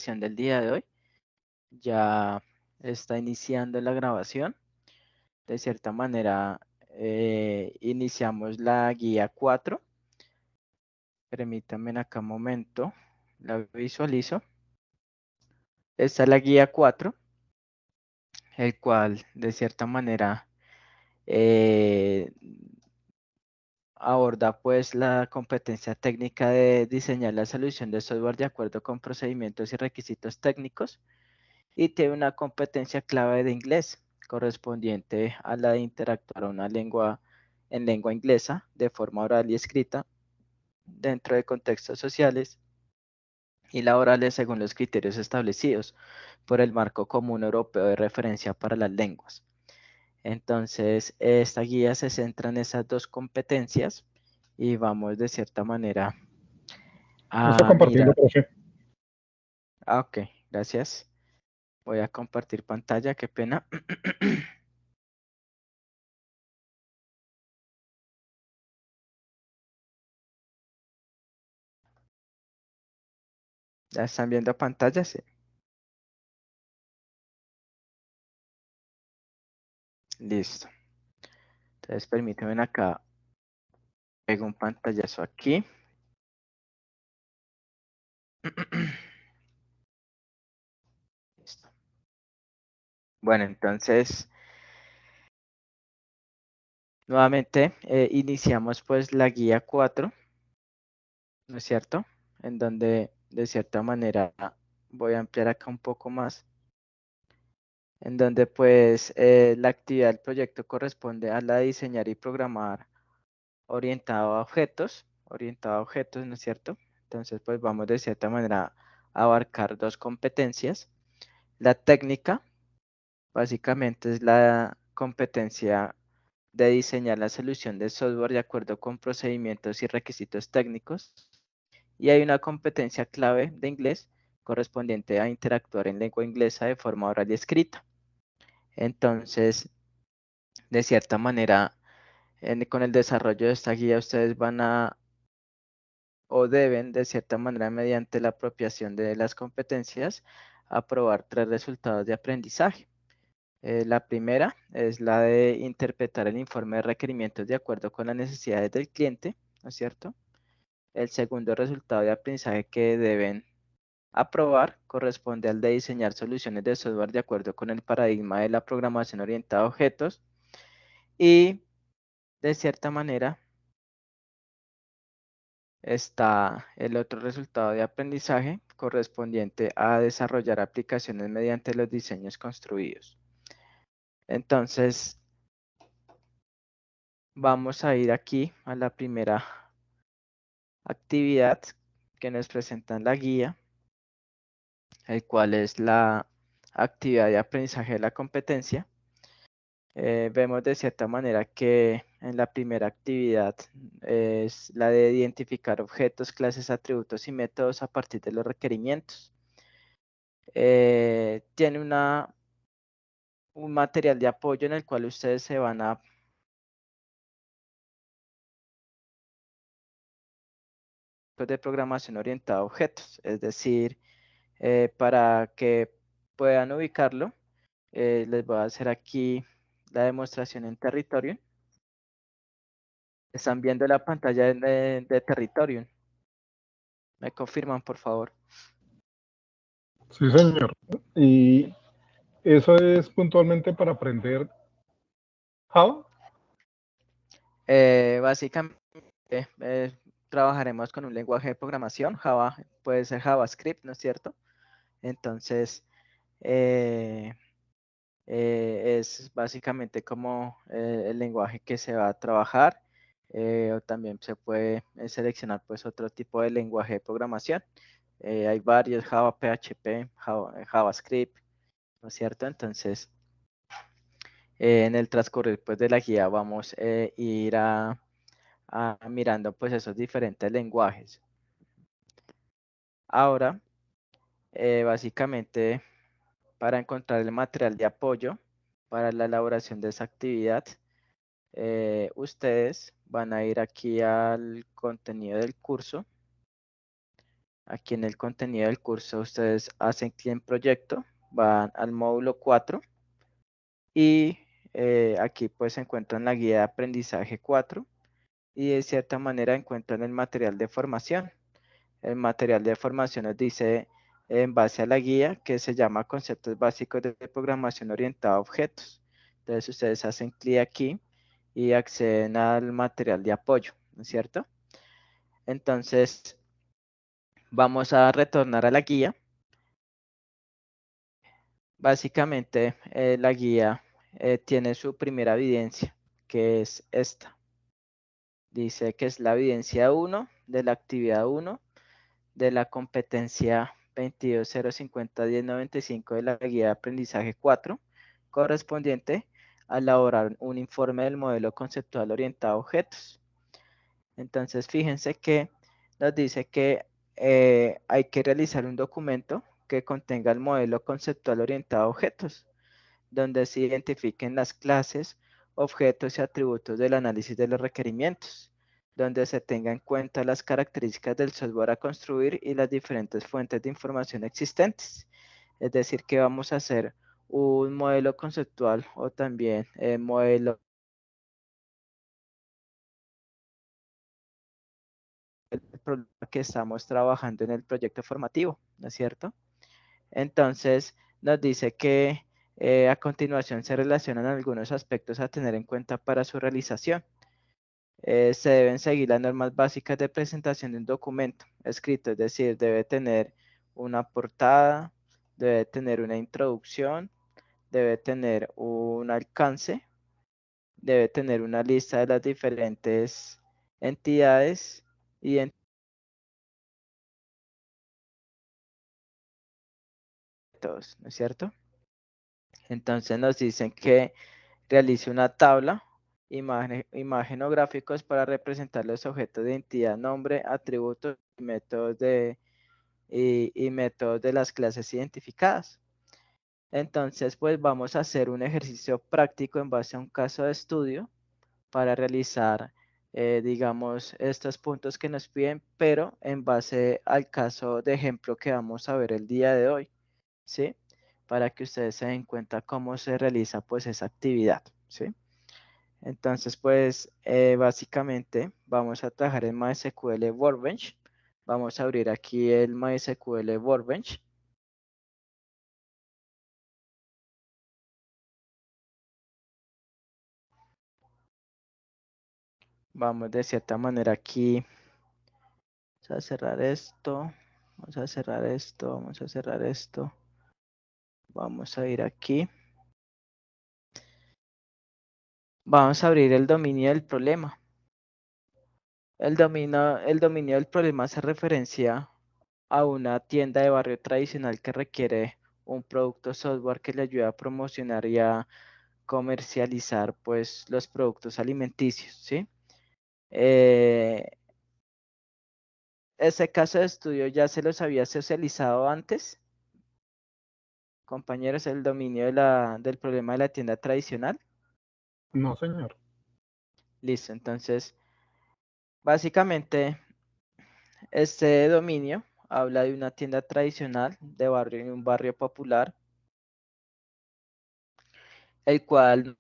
del día de hoy. Ya está iniciando la grabación. De cierta manera, iniciamos la guía 4. Permítanme acá un momento, la visualizo. Esta es la guía 4, el cual de cierta manera aborda pues la competencia técnica de diseñar la solución de software de acuerdo con procedimientos y requisitos técnicos, y tiene una competencia clave de inglés correspondiente a la de interactuar en lengua inglesa de forma oral y escrita dentro de contextos sociales y laborales según los criterios establecidos por el Marco Común Europeo de Referencia para las Lenguas. Entonces, esta guía se centra en esas dos competencias y vamos de cierta manera No está a compartiendo, mirar. profe. Ok, gracias. Voy a compartir pantalla, qué pena. ¿Ya están viendo pantalla? Sí. Listo. Entonces, permítanme acá, pego un pantallazo aquí. Listo. Bueno, entonces, nuevamente iniciamos pues la guía 4, ¿no es cierto? En donde de cierta manera voy a ampliar acá un poco más, en donde pues la actividad del proyecto corresponde a la de diseñar y programar orientado a objetos, ¿no es cierto? Entonces pues vamos de cierta manera a abarcar dos competencias. La técnica, básicamente es la competencia de diseñar la solución de software de acuerdo con procedimientos y requisitos técnicos. Y hay una competencia clave de inglés correspondiente a interactuar en lengua inglesa de forma oral y escrita. Entonces, de cierta manera, con el desarrollo de esta guía, ustedes van a o deben, de cierta manera, mediante la apropiación de las competencias, aprobar 3 resultados de aprendizaje. La primera es la de interpretar el informe de requerimientos de acuerdo con las necesidades del cliente, ¿no es cierto? El segundo resultado de aprendizaje que deben aprobar corresponde al de diseñar soluciones de software de acuerdo con el paradigma de la programación orientada a objetos. Y de cierta manera está el otro resultado de aprendizaje correspondiente a desarrollar aplicaciones mediante los diseños construidos. Entonces, vamos a ir aquí a la primera actividad que nos presenta en la guía, el cual es la actividad de aprendizaje de la competencia. Vemos de cierta manera que en la primera actividad es la de identificar objetos, clases, atributos y métodos a partir de los requerimientos. Tiene un material de apoyo en el cual ustedes se van a de programación orientada a objetos, es decir, para que puedan ubicarlo, les voy a hacer aquí la demostración en Territorium. Están viendo la pantalla de Territorium. ¿Me confirman, por favor? Sí, señor. Y eso es puntualmente para aprender Java. Básicamente, trabajaremos con un lenguaje de programación, Java, puede ser JavaScript, ¿no es cierto? Entonces, es básicamente como el lenguaje que se va a trabajar, o también se puede seleccionar pues otro tipo de lenguaje de programación. Hay varios, Java, PHP, JavaScript, ¿no es cierto? Entonces, en el transcurrir pues de la guía vamos a ir mirando pues esos diferentes lenguajes. Ahora, básicamente, para encontrar el material de apoyo para la elaboración de esa actividad, ustedes van a ir aquí al contenido del curso Aquí en el contenido del curso ustedes hacen clic en proyecto, van al módulo 4 y aquí pues se encuentran la guía de aprendizaje 4 y de cierta manera encuentran el material de formación. El material de formación nos dice en base a la guía que se llama Conceptos Básicos de Programación Orientada a Objetos. Entonces ustedes hacen clic aquí y acceden al material de apoyo, ¿no es cierto? Entonces vamos a retornar a la guía. Básicamente la guía tiene su primera evidencia, que es esta. Dice que es la evidencia 1 de la actividad 1 de la competencia 22.050.1095 de la guía de aprendizaje 4, correspondiente a elaborar un informe del modelo conceptual orientado a objetos. Entonces, fíjense que nos dice que hay que realizar un documento que contenga el modelo conceptual orientado a objetos, donde se identifiquen las clases, objetos y atributos del análisis de los requerimientos, donde se tenga en cuenta las características del software a construir y las diferentes fuentes de información existentes. Es decir, que vamos a hacer un modelo conceptual o también modelo del problema que estamos trabajando en el proyecto formativo, ¿no es cierto? Entonces, nos dice que a continuación se relacionan algunos aspectos a tener en cuenta para su realización. Se deben seguir las normas básicas de presentación de un documento escrito, es decir, debe tener una portada, debe tener una introducción, debe tener un alcance, debe tener una lista de las diferentes entidades y todos, ¿no es cierto? Entonces nos dicen que realice una tabla, imagen o gráficos para representar los objetos de identidad, nombre, atributos y métodos de las clases identificadas. Entonces, pues vamos a hacer un ejercicio práctico en base a un caso de estudio para realizar, digamos, estos puntos que nos piden, pero en base al caso de ejemplo que vamos a ver el día de hoy, ¿sí? Para que ustedes se den cuenta cómo se realiza pues esa actividad, ¿sí? Entonces, pues básicamente vamos a trabajar en MySQL Workbench. Vamos a abrir aquí el MySQL Workbench. Vamos de cierta manera aquí. Vamos a cerrar esto. Vamos a cerrar esto. Vamos a cerrar esto. Vamos a ir aquí. Vamos a abrir el dominio del problema. El dominio del problema hace referencia a una tienda de barrio tradicional que requiere un producto software que le ayude a promocionar y a comercializar pues los productos alimenticios, ¿sí? Eh, ese caso de estudio ya se los había socializado antes, compañeros, el dominio del problema de la tienda tradicional. No, señor. Listo, entonces, básicamente, este dominio habla de una tienda tradicional de barrio en un barrio popular, el cual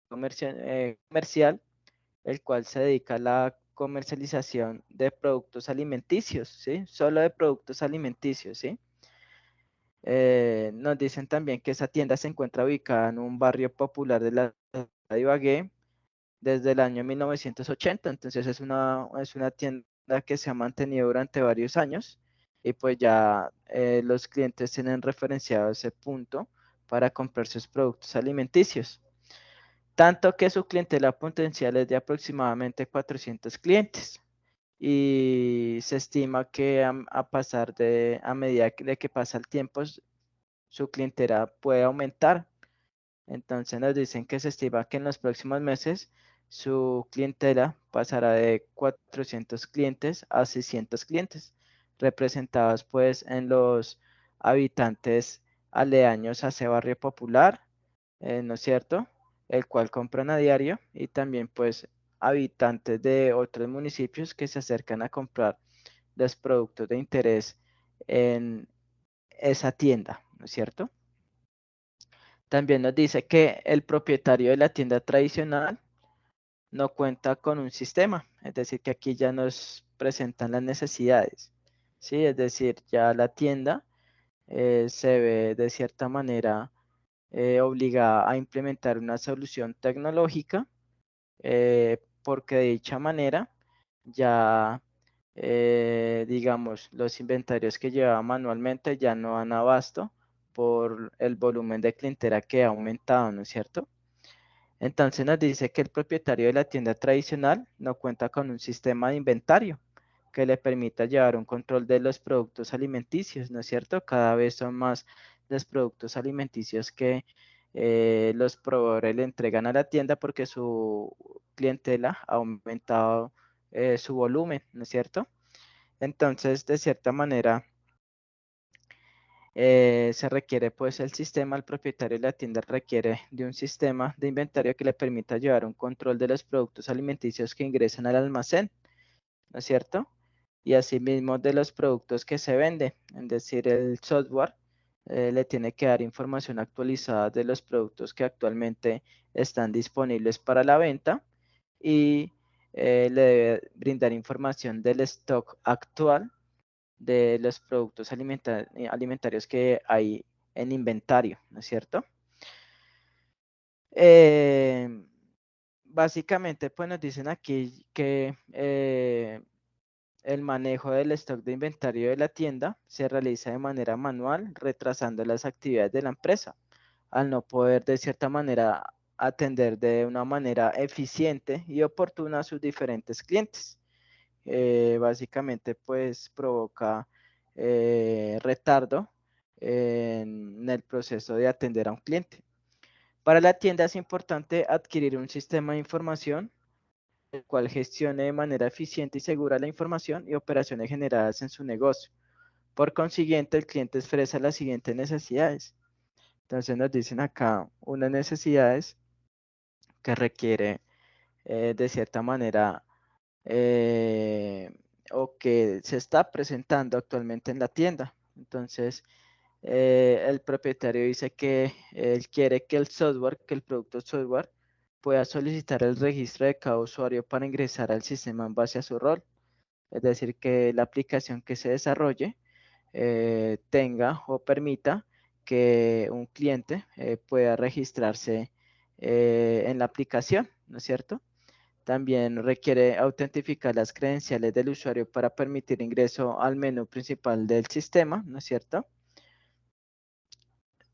comercial, el cual se dedica a la comercialización de productos alimenticios, ¿sí? Solo de productos alimenticios, ¿sí? Nos dicen también que esa tienda se encuentra ubicada en un barrio popular de la ciudad de Ibagué desde el año 1980, entonces es una tienda que se ha mantenido durante varios años y pues ya los clientes tienen referenciado ese punto para comprar sus productos alimenticios. Tanto que su clientela potencial es de aproximadamente 400 clientes y se estima que a medida de que pasa el tiempo, su clientela puede aumentar. Entonces nos dicen que se estima que en los próximos meses su clientela pasará de 400 clientes a 600 clientes, representados pues en los habitantes aledaños a ese barrio popular, ¿no es cierto? El cual compran a diario y también pues habitantes de otros municipios que se acercan a comprar los productos de interés en esa tienda, ¿no es cierto? También nos dice que el propietario de la tienda tradicional no cuenta con un sistema, es decir, que aquí ya nos presentan las necesidades, ¿sí? Es decir, ya la tienda se ve de cierta manera obligada a implementar una solución tecnológica, porque de dicha manera ya, digamos, los inventarios que llevaba manualmente ya no dan abasto por el volumen de clientela que ha aumentado, ¿no es cierto? Entonces nos dice que el propietario de la tienda tradicional no cuenta con un sistema de inventario que le permita llevar un control de los productos alimenticios, ¿no es cierto? Cada vez son más los productos alimenticios que los proveedores le entregan a la tienda porque su clientela ha aumentado su volumen, ¿no es cierto? Entonces, de cierta manera, se requiere pues el sistema, el propietario de la tienda requiere de un sistema de inventario que le permita llevar un control de los productos alimenticios que ingresan al almacén, ¿no es cierto? Y asimismo de los productos que se venden, es decir, el software le tiene que dar información actualizada de los productos que actualmente están disponibles para la venta y le debe brindar información del stock actual de los productos alimentarios que hay en inventario, ¿no es cierto? Eh, Básicamente, pues nos dicen aquí que el manejo del stock de inventario de la tienda se realiza de manera manual, retrasando las actividades de la empresa, al no poder de cierta manera atender de una manera eficiente y oportuna a sus diferentes clientes. Básicamente pues provoca retardo en el proceso de atender a un cliente. Para la tienda es importante adquirir un sistema de información el cual gestione de manera eficiente y segura la información y operaciones generadas en su negocio. Por consiguiente, el cliente expresa las siguientes necesidades. Entonces nos dicen acá unas necesidades que requiere de cierta manera eh, o que se está presentando actualmente en la tienda. Entonces, el propietario dice que él quiere que el software, que el producto software, pueda solicitar el registro de cada usuario para ingresar al sistema en base a su rol. Es decir, que la aplicación que se desarrolle tenga o permita que un cliente pueda registrarse en la aplicación, ¿no es cierto? También requiere autentificar las credenciales del usuario para permitir ingreso al menú principal del sistema, ¿no es cierto?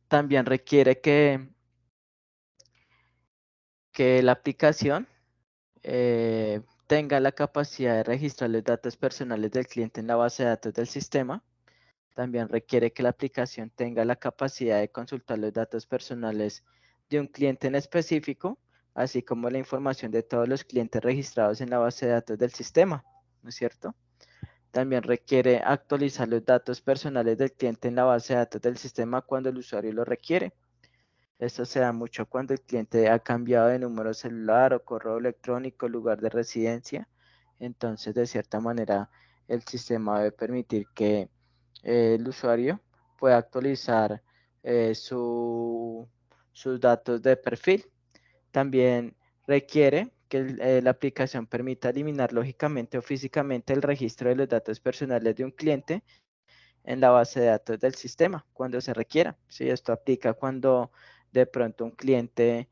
También requiere que la aplicación tenga la capacidad de registrar los datos personales del cliente en la base de datos del sistema. También requiere que la aplicación tenga la capacidad de consultar los datos personales de un cliente en específico, así como la información de todos los clientes registrados en la base de datos del sistema, ¿no es cierto? También requiere actualizar los datos personales del cliente en la base de datos del sistema cuando el usuario lo requiere. Esto se da mucho cuando el cliente ha cambiado de número celular o correo electrónico, lugar de residencia. Entonces, de cierta manera, el sistema debe permitir que el usuario pueda actualizar sus datos de perfil. También requiere que la aplicación permita eliminar lógicamente o físicamente el registro de los datos personales de un cliente en la base de datos del sistema cuando se requiera. Sí, esto aplica cuando de pronto un cliente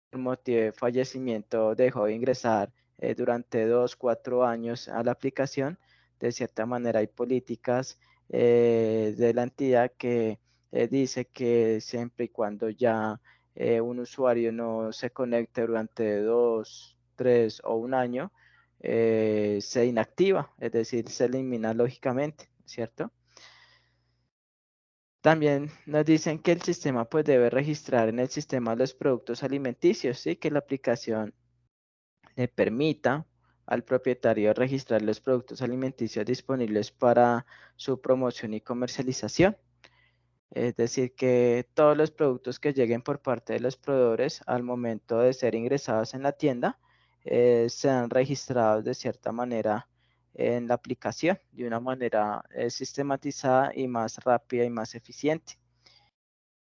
por motivo de fallecimiento dejó de ingresar durante 2, 4 años a la aplicación. De cierta manera hay políticas de la entidad que dice que siempre y cuando ya un usuario no se conecte durante 2, 3 o un año, se inactiva, es decir, se elimina lógicamente, ¿cierto? También nos dicen que el sistema pues debe registrar en el sistema los productos alimenticios, ¿sí? Que la aplicación le permita al propietario registrar los productos alimenticios disponibles para su promoción y comercialización. Es decir, que todos los productos que lleguen por parte de los proveedores al momento de ser ingresados en la tienda sean registrados de cierta manera en la aplicación, de una manera sistematizada y más rápida y más eficiente.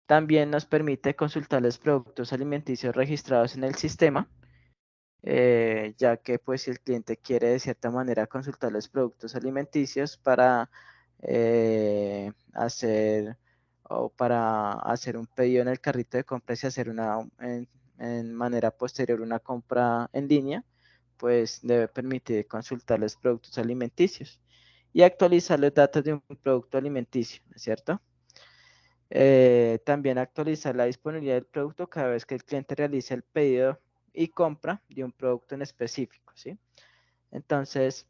También nos permite consultar los productos alimenticios registrados en el sistema, ya que pues si el cliente quiere de cierta manera consultar los productos alimenticios para hacer o para hacer un pedido en el carrito de compras y hacer en manera posterior una compra en línea, pues debe permitir consultar los productos alimenticios y actualizar los datos de un producto alimenticio, ¿no es cierto? También actualizar la disponibilidad del producto cada vez que el cliente realice el pedido y compra de un producto en específico, ¿sí? Entonces,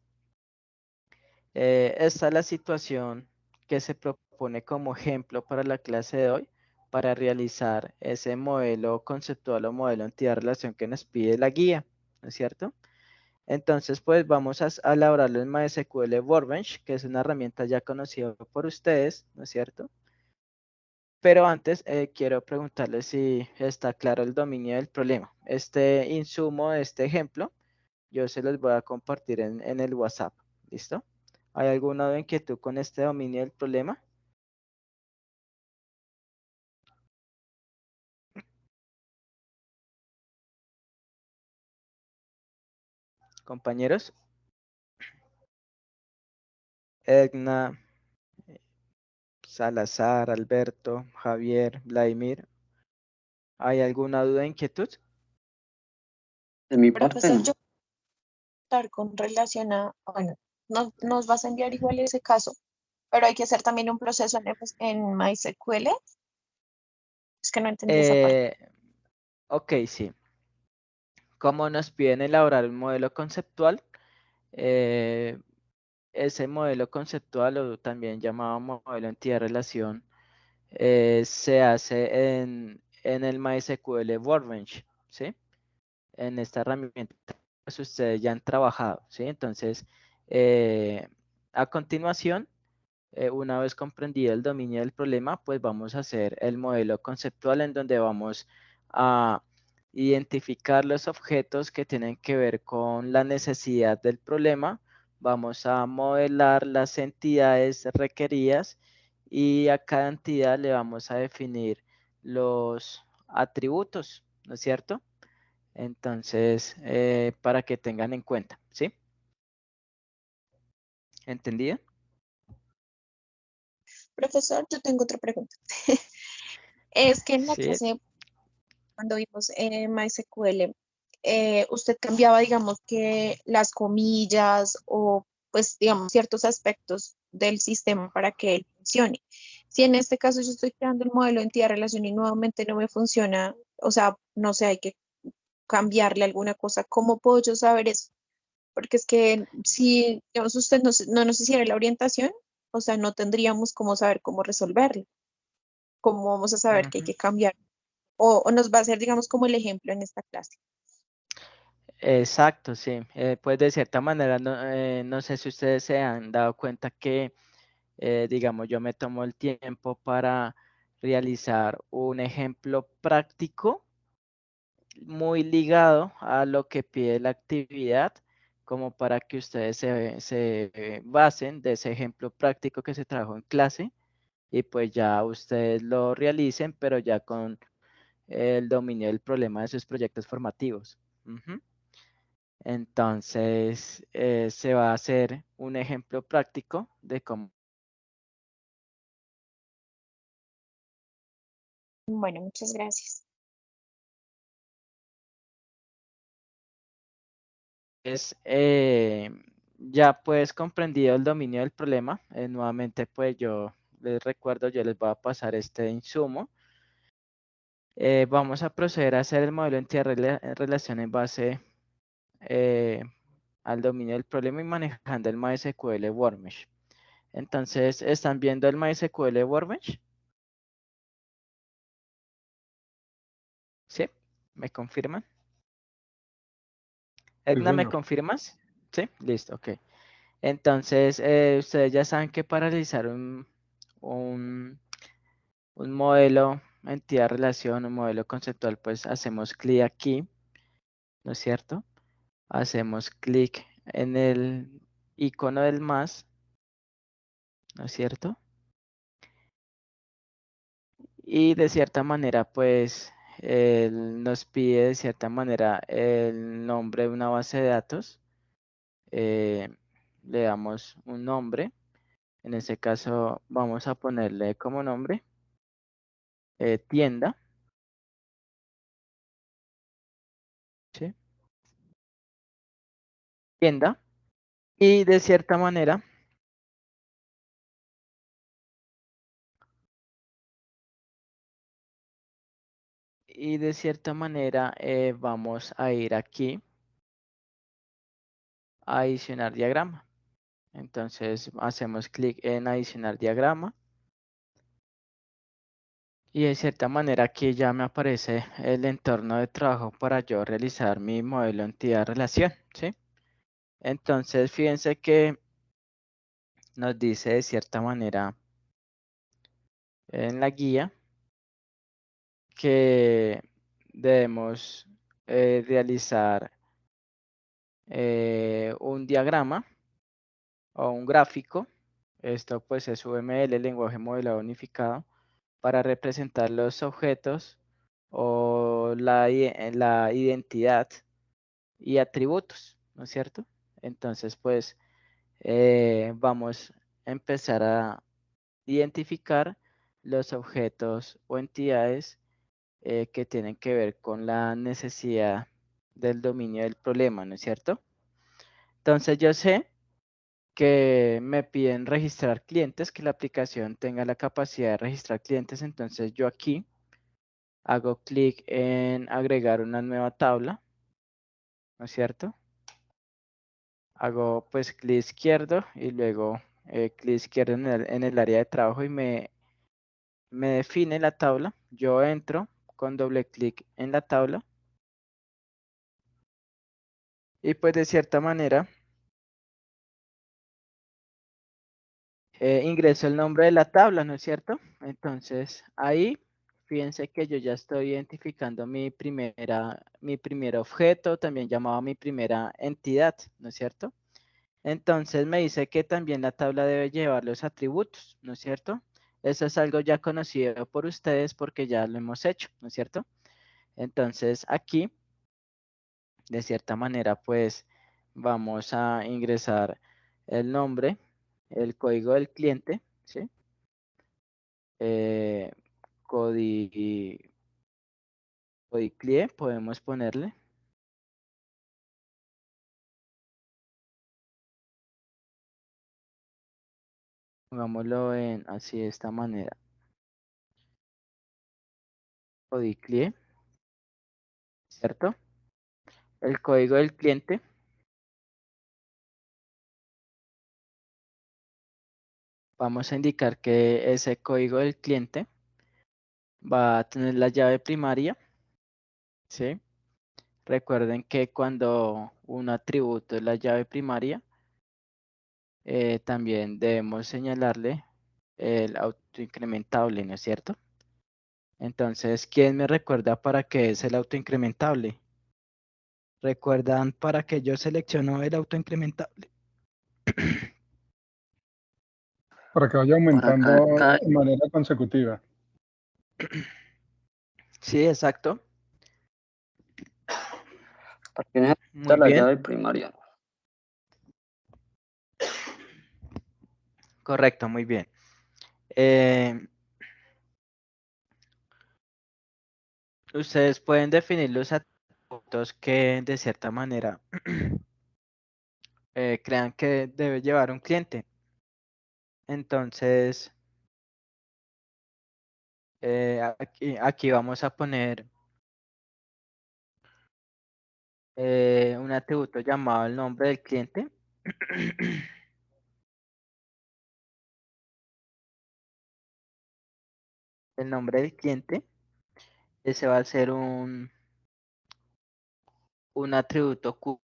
esta es la situación que se propone como ejemplo para la clase de hoy, para realizar ese modelo conceptual o modelo entidad relación que nos pide la guía, ¿no es cierto? Entonces, pues vamos a elaborarlo en MySQL Workbench, que es una herramienta ya conocida por ustedes, ¿no es cierto? Pero antes quiero preguntarle si está claro el dominio del problema. Este insumo de este ejemplo, yo se los voy a compartir en el WhatsApp. ¿Listo? ¿Hay alguna inquietud con este dominio del problema? Compañeros, Edna, Salazar, Alberto, Javier, Vladimir, ¿hay alguna duda, inquietud? De mi parte, Profesor, no. yo estar con relación a, bueno, nos vas a enviar igual ese caso, pero hay que hacer también un proceso en MySQL. Es que no entendí esa parte. Eh, ok, sí. Como nos piden elaborar un modelo conceptual, eh, ese modelo conceptual o también llamado modelo entidad relación se hace en el MySQL Workbench, ¿sí? En esta herramienta pues ustedes ya han trabajado, ¿sí? Entonces, eh, a continuación, una vez comprendido el dominio del problema, pues vamos a hacer el modelo conceptual en donde vamos a identificar los objetos que tienen que ver con la necesidad del problema. Vamos a modelar las entidades requeridas y a cada entidad le vamos a definir los atributos, ¿no es cierto? Entonces, para que tengan en cuenta, ¿sí? ¿Entendido? Profesor, yo tengo otra pregunta. Es que en la Sí. clase, cuando vimos MySQL, usted cambiaba, digamos, que las comillas o, pues, digamos, ciertos aspectos del sistema para que él funcione. Si en este caso yo estoy creando el modelo de entidad relación y nuevamente no me funciona, o sea, no sé, hay que cambiarle alguna cosa, ¿cómo puedo yo saber eso? Porque es que si, digamos, usted no nos hiciera la orientación, o sea, no tendríamos cómo saber cómo resolverlo, cómo vamos a saber que hay Ujú. que cambiar, o nos va a ser, digamos, como el ejemplo en esta clase. Exacto, sí. Pues de cierta manera, no, no sé si ustedes se han dado cuenta que, digamos, yo me tomo el tiempo para realizar un ejemplo práctico muy ligado a lo que pide la actividad, como para que ustedes se basen de ese ejemplo práctico que se trabajó en clase y pues ya ustedes lo realicen, pero ya con el dominio del problema de sus proyectos formativos. Ujú. Entonces, se va a hacer un ejemplo práctico de cómo Bueno, muchas gracias. es, ya pues comprendido el dominio del problema. Nuevamente, pues yo les recuerdo, yo les voy a pasar este insumo. Vamos a proceder a hacer el modelo en tierra en relación en base eh, al dominio del problema y manejando el MySQL Workbench. Entonces, ¿están viendo el MySQL Workbench? ¿Sí? ¿Me confirman? Sí, Edna, ¿me señor. confirmas? Sí, listo, ok. Entonces, ustedes ya saben que para realizar un, un modelo, entidad, relación, un modelo conceptual, pues hacemos clic aquí, ¿no es cierto? hacemos clic en el icono del más, ¿no es cierto? Y de cierta manera, pues, él nos pide de cierta manera el nombre de una base de datos. Le damos un nombre. En ese caso, vamos a ponerle como nombre tienda. ¿Sí? Tienda. Y de cierta manera, vamos a ir aquí a adicionar diagrama. Entonces hacemos clic en adicionar diagrama. Y de cierta manera aquí ya me aparece el entorno de trabajo para yo realizar mi modelo entidad-relación, ¿sí? Entonces fíjense que nos dice de cierta manera en la guía que debemos realizar un diagrama o un gráfico. Esto pues es UML, lenguaje modelado unificado, para representar los objetos o la identidad y atributos, ¿no es cierto? Entonces, pues vamos a empezar a identificar los objetos o entidades que tienen que ver con la necesidad del dominio del problema, ¿no es cierto? Entonces, yo sé que me piden registrar clientes, que la aplicación tenga la capacidad de registrar clientes, entonces yo aquí hago clic en agregar una nueva tabla, ¿no es cierto? Hago pues clic izquierdo y luego clic izquierdo en el área de trabajo y me define la tabla. Yo entro con doble clic en la tabla y pues de cierta manera ingreso el nombre de la tabla, ¿no es cierto? Entonces ahí fíjense que yo ya estoy identificando mi primer objeto, también llamado mi primera entidad, ¿no es cierto? Entonces me dice que también la tabla debe llevar los atributos, ¿no es cierto? Eso es algo ya conocido por ustedes porque ya lo hemos hecho, ¿no es cierto? Entonces aquí, de cierta manera, pues vamos a ingresar el nombre, el código del cliente, ¿sí? Eh, codi, codiclie, podemos ponerle, pongámoslo en así de esta manera, codiclie, ¿cierto? El código del cliente. Vamos a indicar que ese código del cliente va a tener la llave primaria, ¿sí? Recuerden que cuando un atributo es la llave primaria, también debemos señalarle el autoincrementable, ¿no es cierto? Entonces, ¿quién me recuerda para qué es el autoincrementable? ¿Recuerdan para qué yo selecciono el autoincrementable? Para que vaya Para aumentando de manera consecutiva. Sí, exacto. para que necesita Muy la bien, llave primaria. correcto, muy bien. Eh, Ustedes pueden definir los atributos que de cierta manera crean que debe llevar un cliente. Entonces, aquí vamos a poner un atributo llamado el nombre del cliente. El nombre del cliente. Ese va a ser un atributo Q,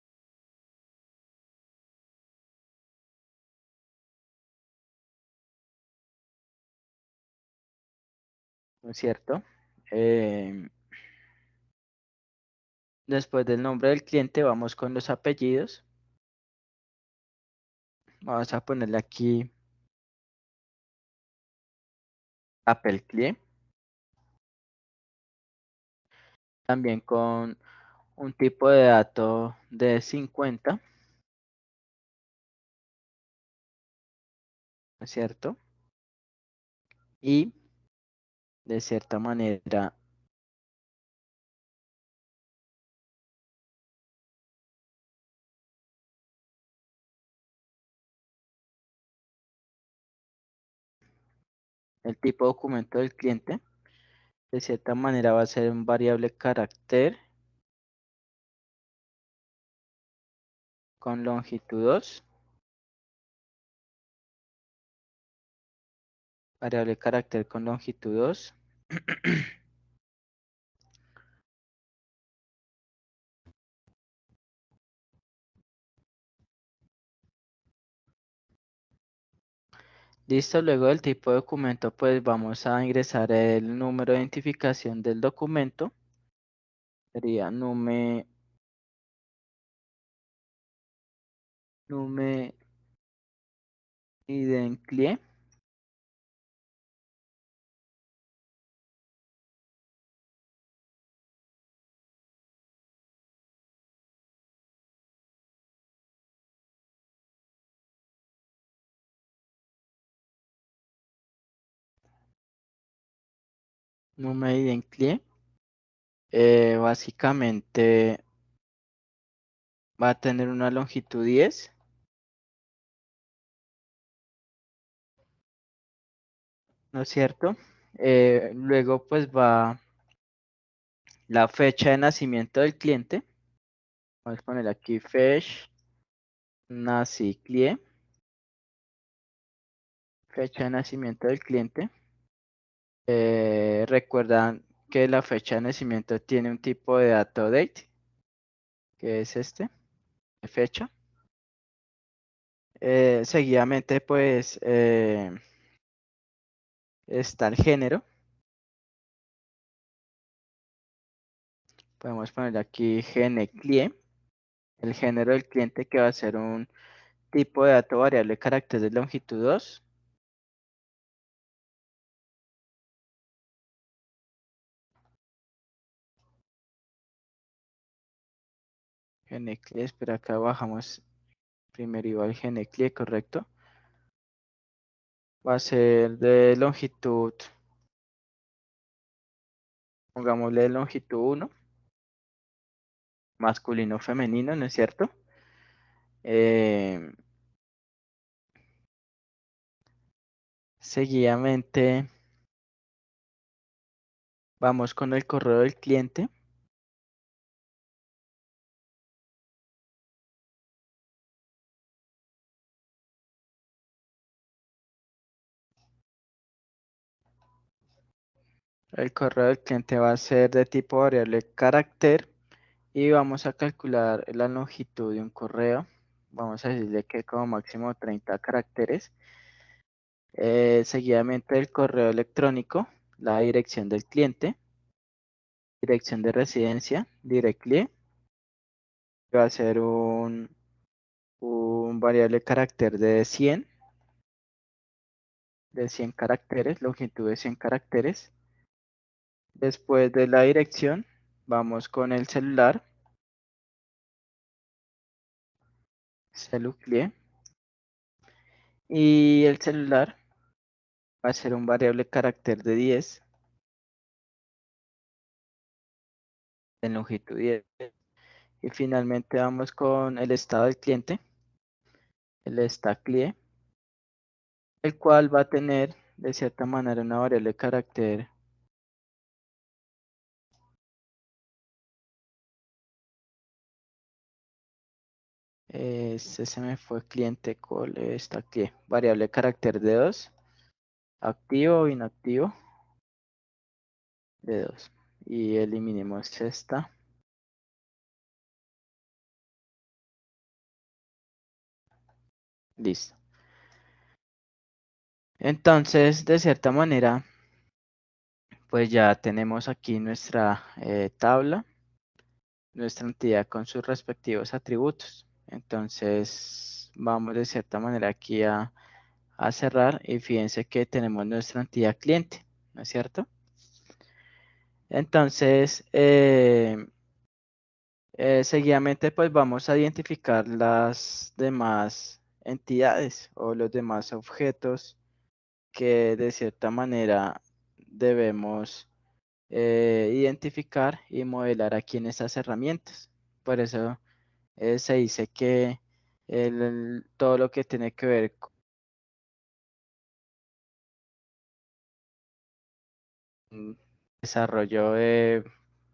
¿no es cierto? Eh, Después del nombre del cliente vamos con los apellidos. Vamos a ponerle aquí Apple Client. También con un tipo de dato de 50, ¿no es cierto? Y de cierta manera el tipo de documento del cliente, de cierta manera va a ser un variable carácter con longitud 2. Variable carácter con longitud 2. Listo, luego del tipo de documento, pues vamos a ingresar el número de identificación del documento. Sería nume identifier. Nume identifier. Básicamente va a tener una longitud 10. ¿No es cierto? Luego pues va la fecha de nacimiento del cliente. Vamos a poner aquí fech nací client. Fecha de nacimiento del cliente. Recuerdan que la fecha de nacimiento tiene un tipo de dato date, que es este, de fecha. Seguidamente pues está el género. Podemos poner aquí GNCLIE, el género del cliente, que va a ser un tipo de dato variable de carácter de longitud 2. GNCLIE, espera, acá bajamos primero igual GNCLIE, correcto. Va a ser de longitud, pongámosle de longitud 1, masculino femenino, ¿no es cierto? Seguidamente vamos con el correo del cliente. El correo del cliente va a ser de tipo variable carácter y vamos a calcular la longitud de un correo. Vamos a decirle que como máximo 30 caracteres. Seguidamente el correo electrónico, la dirección del cliente, dirección de residencia, directly, va a ser un variable carácter de 100 caracteres, longitud de 100 caracteres. Después de la dirección, vamos con el celular, celuclie, y el celular va a ser un variable carácter de 10 en longitud 10. Y finalmente vamos con el estado del cliente, el stackClie, el cual va a tener de cierta manera una variable carácter se me fue cliente call stackClie, variable carácter de 2, activo o inactivo de 2. Y eliminemos esta. Listo. Entonces, de cierta manera, pues ya tenemos aquí nuestra tabla, nuestra entidad con sus respectivos atributos. Entonces, vamos de cierta manera aquí a cerrar y fíjense que tenemos nuestra entidad cliente, ¿no es cierto? Entonces, seguidamente pues vamos a identificar las demás entidades o los demás objetos que de cierta manera debemos identificar y modelar aquí en estas herramientas. Por eso se dice que todo lo que tiene que ver con desarrollo de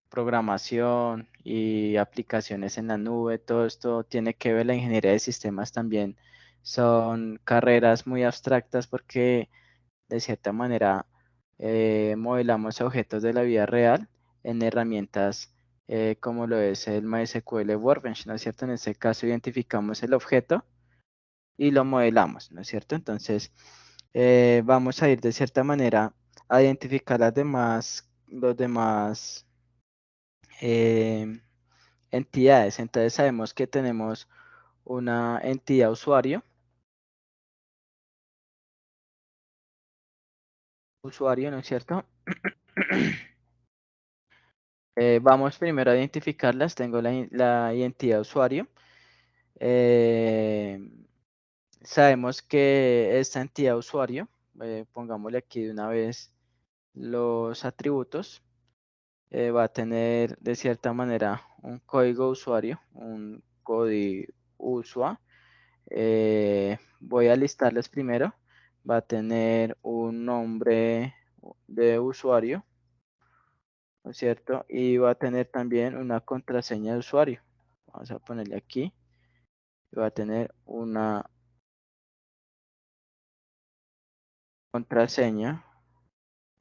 programación y aplicaciones en la nube, todo esto tiene que ver, la ingeniería de sistemas también son carreras muy abstractas porque de cierta manera modelamos objetos de la vida real en herramientas como lo es el MySQL Workbench, ¿no es cierto? En este caso identificamos el objeto y lo modelamos, ¿no es cierto? Entonces vamos a ir de cierta manera a identificar los demás entidades. Entonces sabemos que tenemos una entidad usuario, ¿no es cierto? Vamos primero a identificarlas. Tengo la identidad usuario. Sabemos que esta entidad usuario, pongámosle aquí de una vez los atributos, va a tener de cierta manera un código usuario, un código usuario. Voy a listarles primero. Va a tener un nombre de usuario, ¿no es cierto? Y va a tener también una contraseña de usuario. Vamos a ponerle aquí. Va a tener una contraseña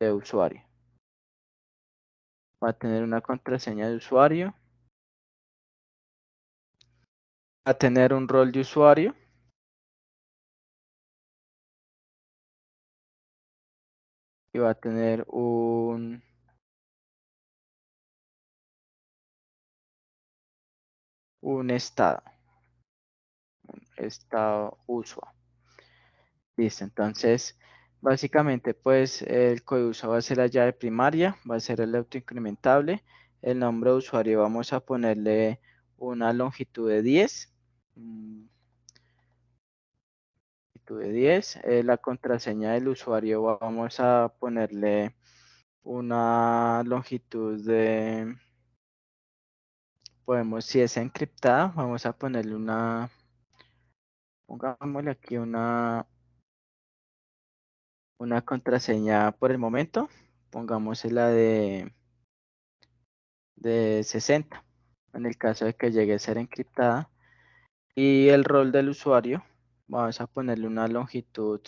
de usuario. Va a tener una contraseña de usuario. Va a tener un rol de usuario. Y va a tener un estado. Estado usuario. Listo, entonces básicamente pues el código uso va a ser la llave primaria, va a ser el autoincrementable. El nombre de usuario vamos a ponerle una longitud de 10. Longitud de 10. La contraseña del usuario vamos a ponerle una longitud de, podemos, si es encriptada, vamos a ponerle una, pongámosle aquí una contraseña por el momento, pongámosla de 60, en el caso de que llegue a ser encriptada. Y el rol del usuario, vamos a ponerle una longitud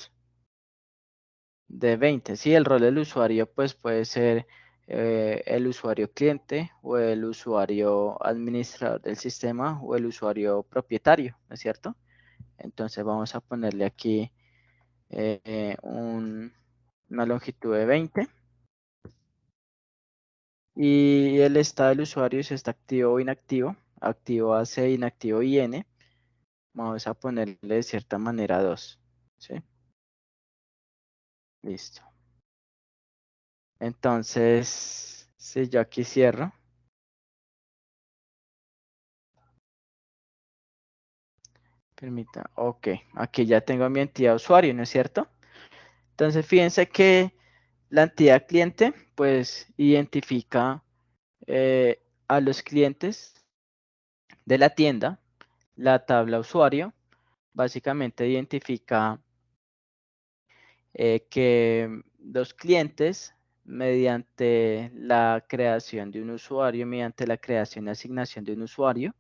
de 20. Sí, el rol del usuario pues puede ser el usuario cliente o el usuario administrador del sistema o el usuario propietario, ¿no es cierto? Entonces vamos a ponerle aquí una longitud de 20. Y el estado del usuario si está activo o inactivo. Activo AC, inactivo IN. Vamos a ponerle de cierta manera 2. ¿Sí? Listo. Entonces, si yo aquí cierro. Permita. Ok, aquí ya tengo mi entidad usuario, ¿no es cierto? Entonces, fíjense que la entidad cliente, pues, identifica a los clientes de la tienda. La tabla usuario, básicamente identifica que los clientes, mediante la creación de un usuario, mediante la creación y asignación de un usuario,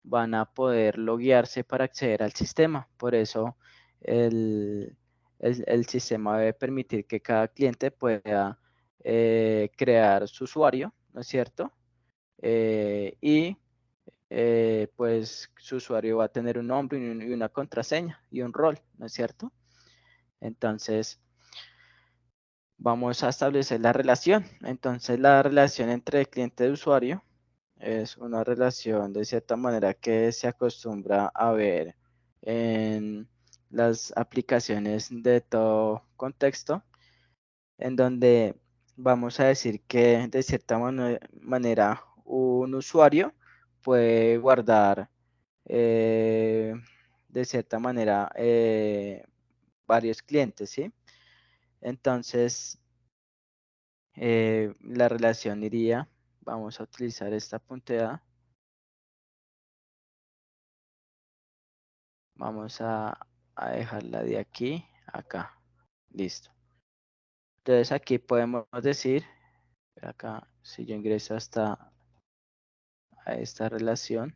van a poder loguearse para acceder al sistema. Por eso el sistema debe permitir que cada cliente pueda crear su usuario, ¿no es cierto? Y pues su usuario va a tener un nombre y una contraseña y un rol, ¿no es cierto? Entonces, vamos a establecer la relación. Entonces, la relación entre el cliente y usuario es una relación de cierta manera que se acostumbra a ver en las aplicaciones de todo contexto, en donde vamos a decir que de cierta manera un usuario puede guardar de cierta manera varios clientes, ¿sí? Entonces, la relación iría, vamos a utilizar esta punteada, vamos a dejarla de aquí a acá, listo. Entonces aquí podemos decir, acá si yo ingreso hasta a esta relación,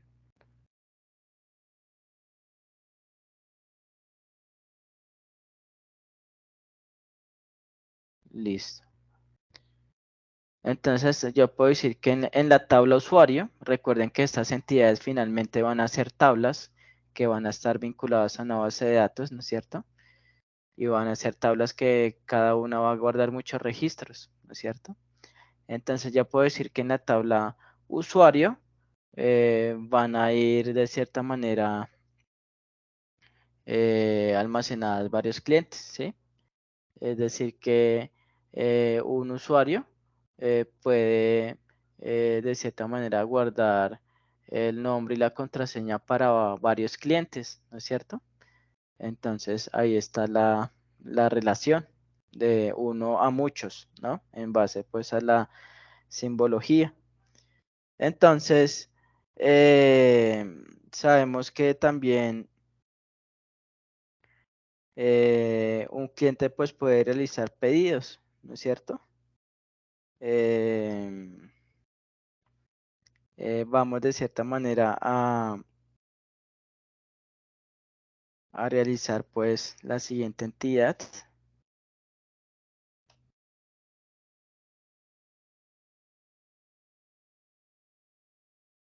listo. Entonces yo puedo decir que en la tabla usuario, recuerden que estas entidades finalmente van a ser tablas que van a estar vinculadas a una base de datos, ¿no es cierto? Y van a ser tablas que cada una va a guardar muchos registros, ¿no es cierto? Entonces ya puedo decir que en la tabla usuario van a ir de cierta manera almacenadas varios clientes, ¿sí? Es decir, que un usuario puede de cierta manera guardar el nombre y la contraseña para varios clientes, ¿no es cierto? Entonces ahí está la relación de uno a muchos, ¿no? En base pues a la simbología. Entonces, sabemos que también un cliente pues puede realizar pedidos, ¿no es cierto? Vamos de cierta manera a realizar pues la siguiente entidad.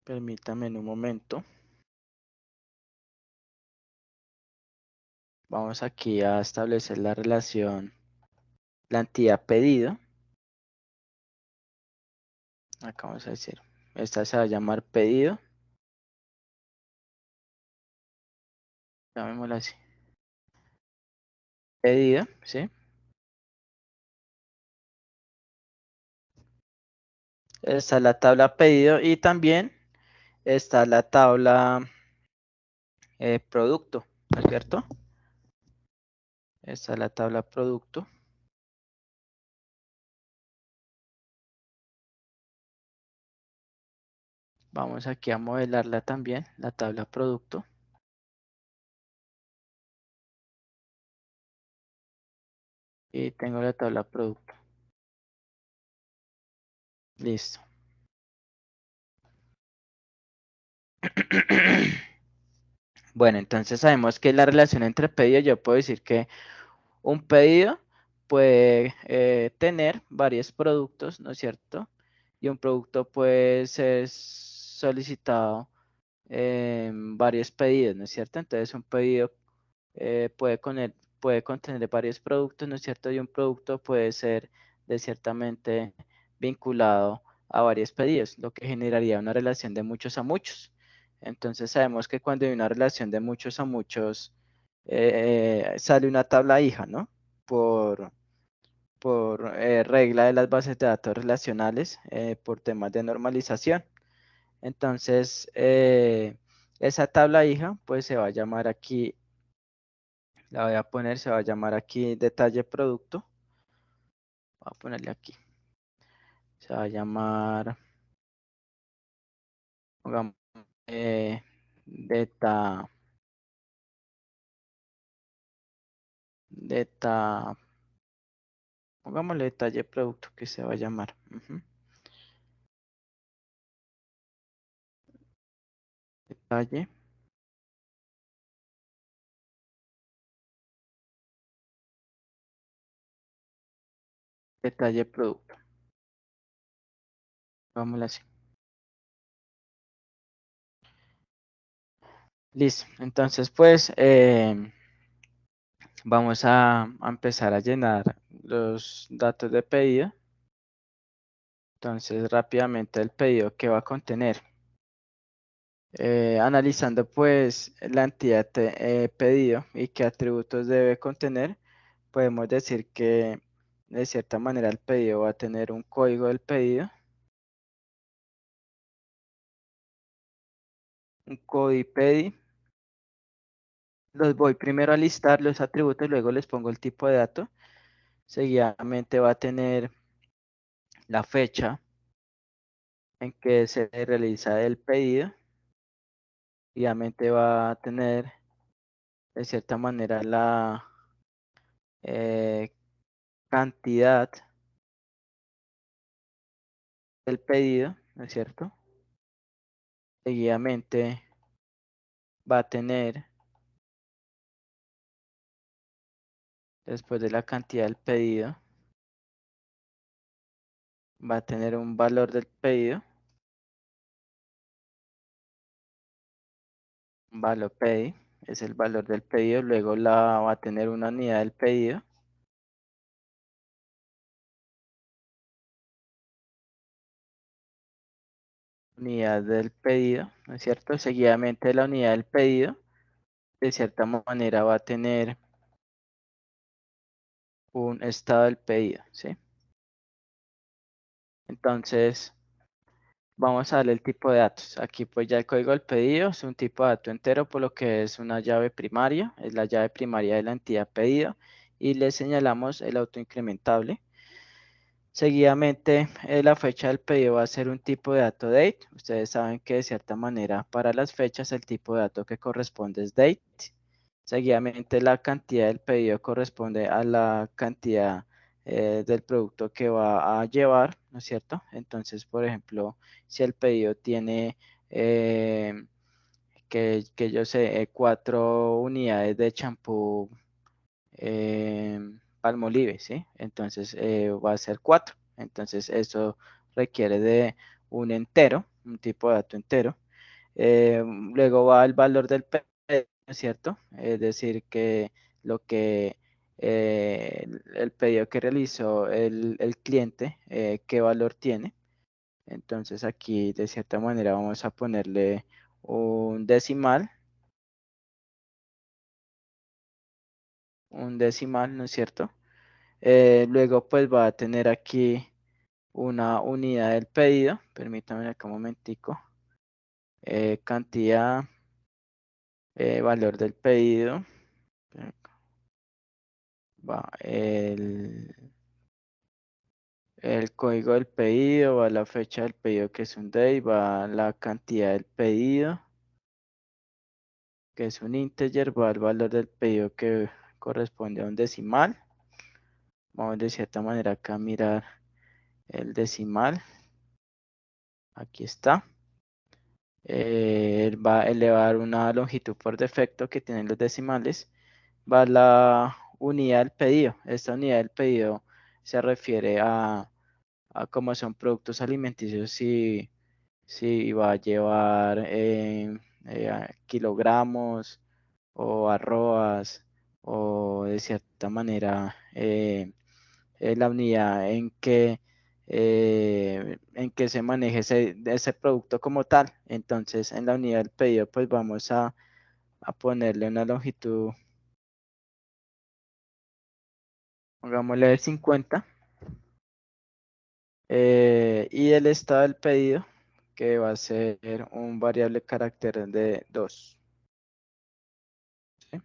Permítame en un momento. Vamos aquí a establecer la relación, la entidad pedido. Acá vamos a decir, esta se va a llamar pedido. Llamémosla así. Pedido, ¿sí? Está la tabla pedido y también está la tabla producto, ¿no es cierto? Está la tabla producto. Vamos aquí a modelarla también, la tabla producto. Y tengo la tabla producto. Listo. Bueno, entonces sabemos que la relación entre pedido, yo puedo decir que un pedido puede tener varios productos, ¿no es cierto? Y un producto puede ser solicitado en varios pedidos, ¿no es cierto? Entonces un pedido puede contener varios productos, ¿no es cierto? Y un producto puede ser de ciertamente vinculado a varios pedidos, lo que generaría una relación de muchos a muchos. Entonces sabemos que cuando hay una relación de muchos a muchos, sale una tabla hija, ¿no? Por, por regla de las bases de datos relacionales, por temas de normalización. Entonces, esa tabla hija, pues se va a llamar aquí, la voy a poner, se va a llamar aquí detalle producto. Voy a ponerle aquí. Se va a llamar, pongamos, deta, deta, pongámosle detalle producto que se va a llamar. Ujú. Detalle, detalle producto. Vámonos así. Listo. Entonces, pues, vamos a empezar a llenar los datos de pedido. Entonces, rápidamente el pedido que va a contener. Analizando pues la entidad pedido y qué atributos debe contener, podemos decir que de cierta manera el pedido va a tener un código del pedido, un código PEDI. Los voy primero a listar los atributos, luego les pongo el tipo de dato. Seguidamente va a tener la fecha en que se realiza el pedido. Seguidamente va a tener de cierta manera la cantidad del pedido, ¿no es cierto? Seguidamente va a tener, después de la cantidad del pedido, va a tener un valor del pedido, un valor PEDI, es el valor del pedido, luego va a tener una unidad del pedido, unidad del pedido, ¿no es cierto? Seguidamente la unidad del pedido, de cierta manera va a tener un estado del pedido, ¿sí? Entonces, vamos a darle el tipo de datos. Aquí pues ya el código del pedido es un tipo de dato entero, por lo que es una llave primaria, es la llave primaria de la entidad pedido, y le señalamos el autoincrementable. Seguidamente, la fecha del pedido va a ser un tipo de dato date. Ustedes saben que de cierta manera para las fechas el tipo de dato que corresponde es date. Seguidamente, la cantidad del pedido corresponde a la cantidad del producto que va a llevar, ¿no es cierto? Entonces, por ejemplo, si el pedido tiene, eh, que yo sé, 4 unidades de champú Palmolive, ¿sí? Entonces va a ser 4. Entonces eso requiere de un entero, un tipo de dato entero. Luego va el valor del pedido, ¿no es cierto? Es decir, que lo que el pedido que realizó el cliente, qué valor tiene. Entonces aquí de cierta manera vamos a ponerle un decimal, ¿no es cierto? Luego pues va a tener aquí una unidad del pedido, permítanme acá un momentico, cantidad, valor del pedido, va el código del pedido, va la fecha del pedido que es un day, va la cantidad del pedido, que es un integer, va el valor del pedido que corresponde a un decimal. Vamos de cierta manera acá a mirar el decimal, aquí está. Él va a elevar una longitud por defecto que tienen los decimales, va la unidad del pedido. Esta unidad del pedido se refiere a cómo son productos alimenticios, si va a llevar kilogramos o arrobas o de cierta manera la unidad en que se maneje ese producto como tal. Entonces, en la unidad del pedido, pues vamos a ponerle una longitud, pongámosle de 50, y el estado del pedido, que va a ser un variable carácter de 2. ¿Sí?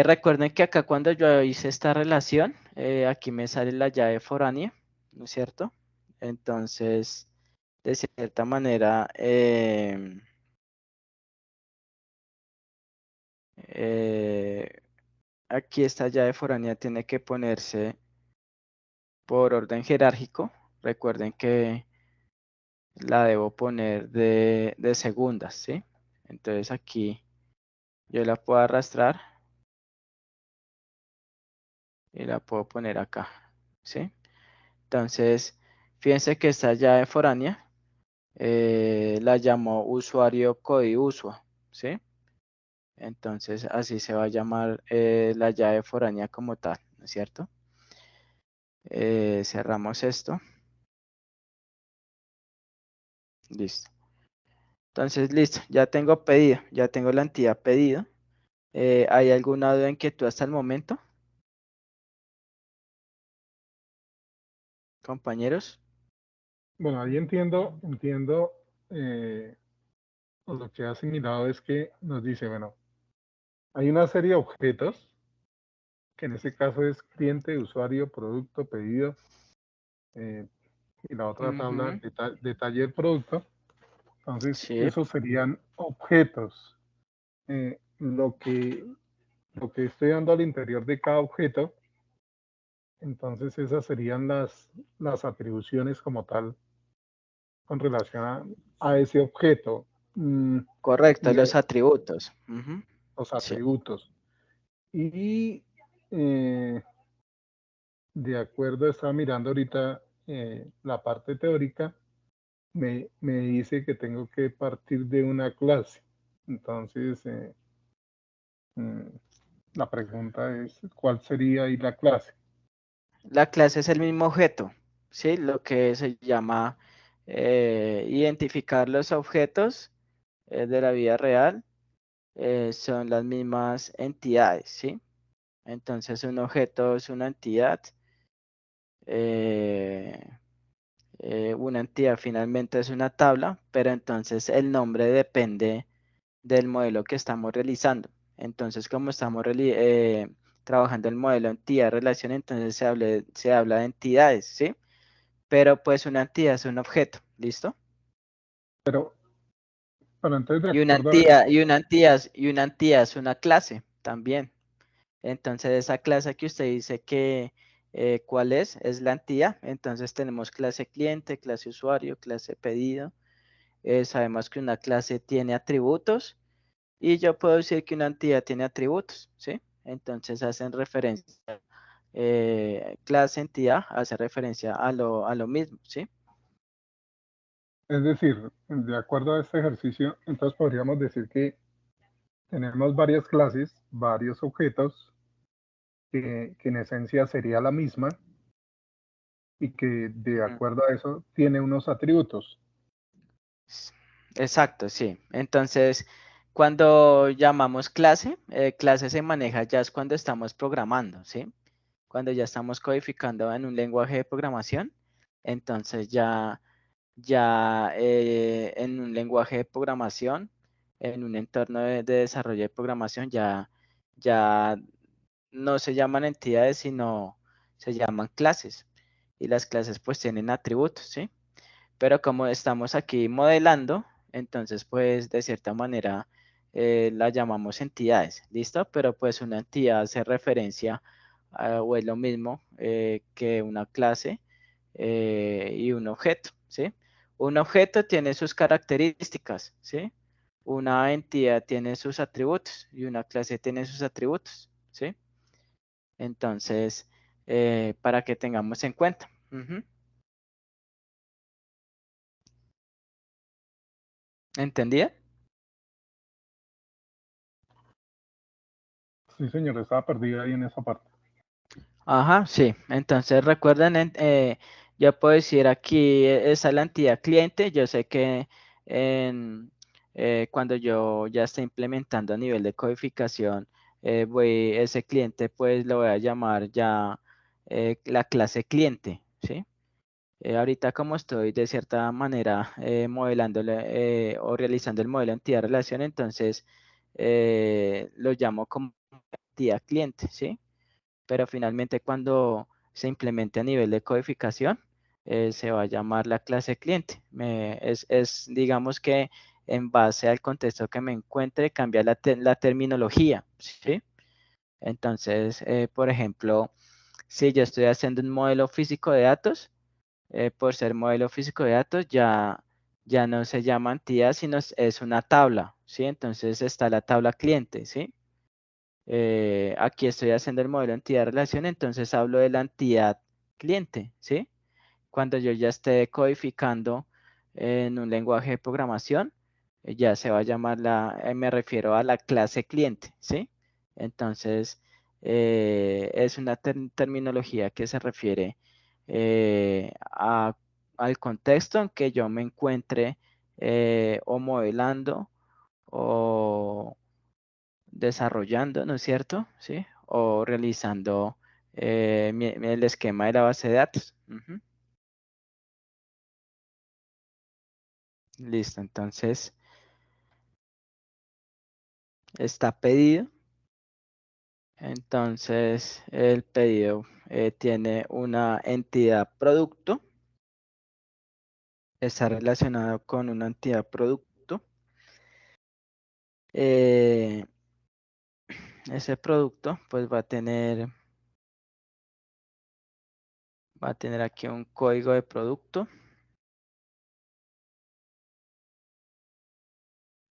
Recuerden que acá cuando yo hice esta relación, aquí me sale la llave foránea, ¿no es cierto? Entonces, de cierta manera, aquí esta llave foránea tiene que ponerse por orden jerárquico. Recuerden que la debo poner de segundas, ¿sí? Entonces aquí yo la puedo arrastrar y la puedo poner acá, ¿sí? Entonces, fíjense que esta llave foránea la llamó usuario código usuario, ¿sí? Entonces así se va a llamar la llave foránea como tal, ¿no es cierto? Cerramos esto. Listo. Entonces, listo, ya tengo pedido, ya tengo la entidad pedido. ¿Hay alguna duda, inquietud hasta el momento? Compañeros. Bueno, ahí entiendo, o lo que ha asimilado es que nos dice, bueno, hay una serie de objetos, que en este caso es cliente, usuario, producto, pedido, y la otra tabla Ujú, de taller, producto. Entonces, sí, esos serían objetos. Lo que estoy dando al interior de cada objeto, entonces esas serían las atribuciones como tal con relación a ese objeto. correcto, Y los atributos. Ujú, los sí. atributos. Y de acuerdo, estaba mirando ahorita la parte teórica, me dice que tengo que partir de una clase. Entonces, mm, la pregunta es, ¿cuál sería ahí la clase? La clase es el mismo objeto, ¿sí? Lo que se llama identificar los objetos de la vida real son las mismas entidades, ¿sí? Entonces un objeto es eh, una entidad finalmente es una tabla, pero entonces el nombre depende del modelo que estamos realizando. Entonces, como estamos trabajando el modelo entidad-relación, entonces se habla de entidades, ¿sí? Pero pues una entidad es un objeto, ¿listo? Pero entonces, de Y una acuerdo a entidad, esto, y una entidad es una clase también. Entonces, esa clase que usted dice que cuál es la entidad. Entonces tenemos clase cliente, clase usuario, clase pedido. Sabemos que una clase tiene atributos y yo puedo decir que una entidad tiene atributos, ¿sí? Entonces hacen referencia, clase, entidad, hace referencia a lo mismo, ¿sí? es decir, de acuerdo a este ejercicio, entonces podríamos decir que tenemos varias clases, varios objetos, que en esencia sería la misma y que de Ujú. acuerdo a eso tiene unos atributos. Exacto, sí. Entonces, cuando llamamos clase, clase se maneja ya es cuando estamos programando, ¿sí? Cuando ya estamos codificando en un lenguaje de programación, entonces ya en un lenguaje de programación, en un entorno de desarrollo de programación, ya no se llaman entidades, sino se llaman clases. Y las clases pues tienen atributos, ¿sí? Pero como estamos aquí modelando, entonces pues de cierta manera la llamamos entidades, ¿listo? Pero pues una entidad hace referencia o es lo mismo que una clase y un objeto, ¿sí? Un objeto tiene sus características, ¿sí? Una entidad tiene sus atributos y una clase tiene sus atributos, ¿sí? Entonces, para que tengamos en cuenta. Ujú. ¿Entendía? Sí, señor, estaba perdida ahí en esa parte. Ajá, sí. Entonces recuerden, yo puedo decir aquí, esa es la entidad cliente. Yo sé que cuando yo ya esté implementando a nivel de codificación, ese cliente pues lo voy a llamar ya la clase cliente, ¿sí? Ahorita como estoy de cierta manera modelándole o realizando el modelo entidad-relación, entonces lo llamo como entidad cliente, ¿sí? Pero finalmente cuando se implemente a nivel de codificación, se va a llamar la clase cliente. Digamos que en base al contexto que me encuentre, cambia la terminología, ¿sí? Entonces, por ejemplo, si yo estoy haciendo un modelo físico de datos, por ser modelo físico de datos, ya no se llama entidad, sino es una tabla, ¿sí? Entonces está la tabla cliente, ¿sí? Aquí estoy haciendo el modelo entidad-relación, entonces hablo de la entidad cliente, ¿sí? Cuando yo ya esté codificando en un lenguaje de programación, ya se va a llamar me refiero a la clase cliente, ¿sí? Entonces, es una terminología que se refiere al contexto en que yo me encuentre o modelando o desarrollando, ¿no es cierto? ¿Sí? O realizando el esquema de la base de datos. Ujú. Listo, entonces está pedido. Entonces el pedido tiene una entidad producto, está relacionado con una entidad producto. Eh, ese producto pues va a tener aquí un código de producto,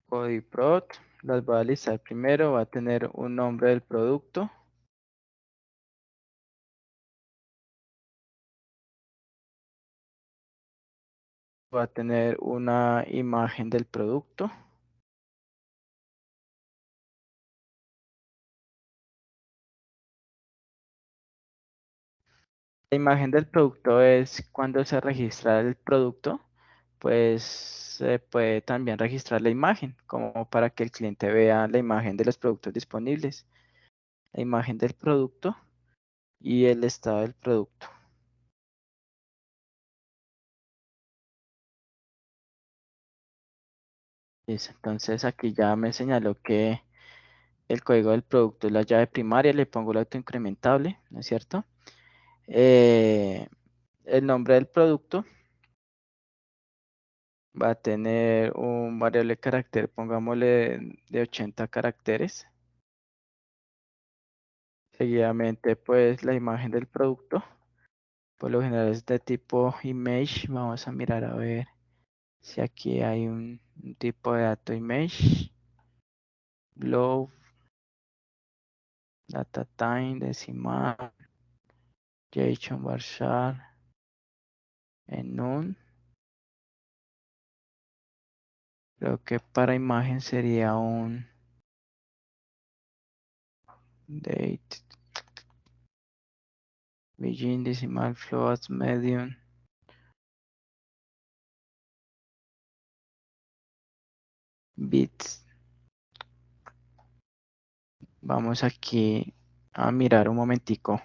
codiprod, las voy a listar primero, va a tener un nombre del producto. Va a tener una imagen del producto. La imagen del producto es cuando se registra el producto, pues se puede también registrar la imagen, como para que el cliente vea la imagen de los productos disponibles, la imagen del producto y el estado del producto. Listo, entonces aquí ya me señaló que el código del producto es la llave primaria, le pongo el autoincrementable, ¿no es cierto? El nombre del producto va a tener un variable carácter, pongámosle de 80 caracteres. Seguidamente, pues la imagen del producto, por lo general es de tipo image. Vamos a mirar a ver si aquí hay un tipo de dato image. Blow, data time, decimal, JSON varchar, en none. Creo que para imagen sería un date, begin, decimal, float, medium. Bits. Vamos aquí a mirar un momentico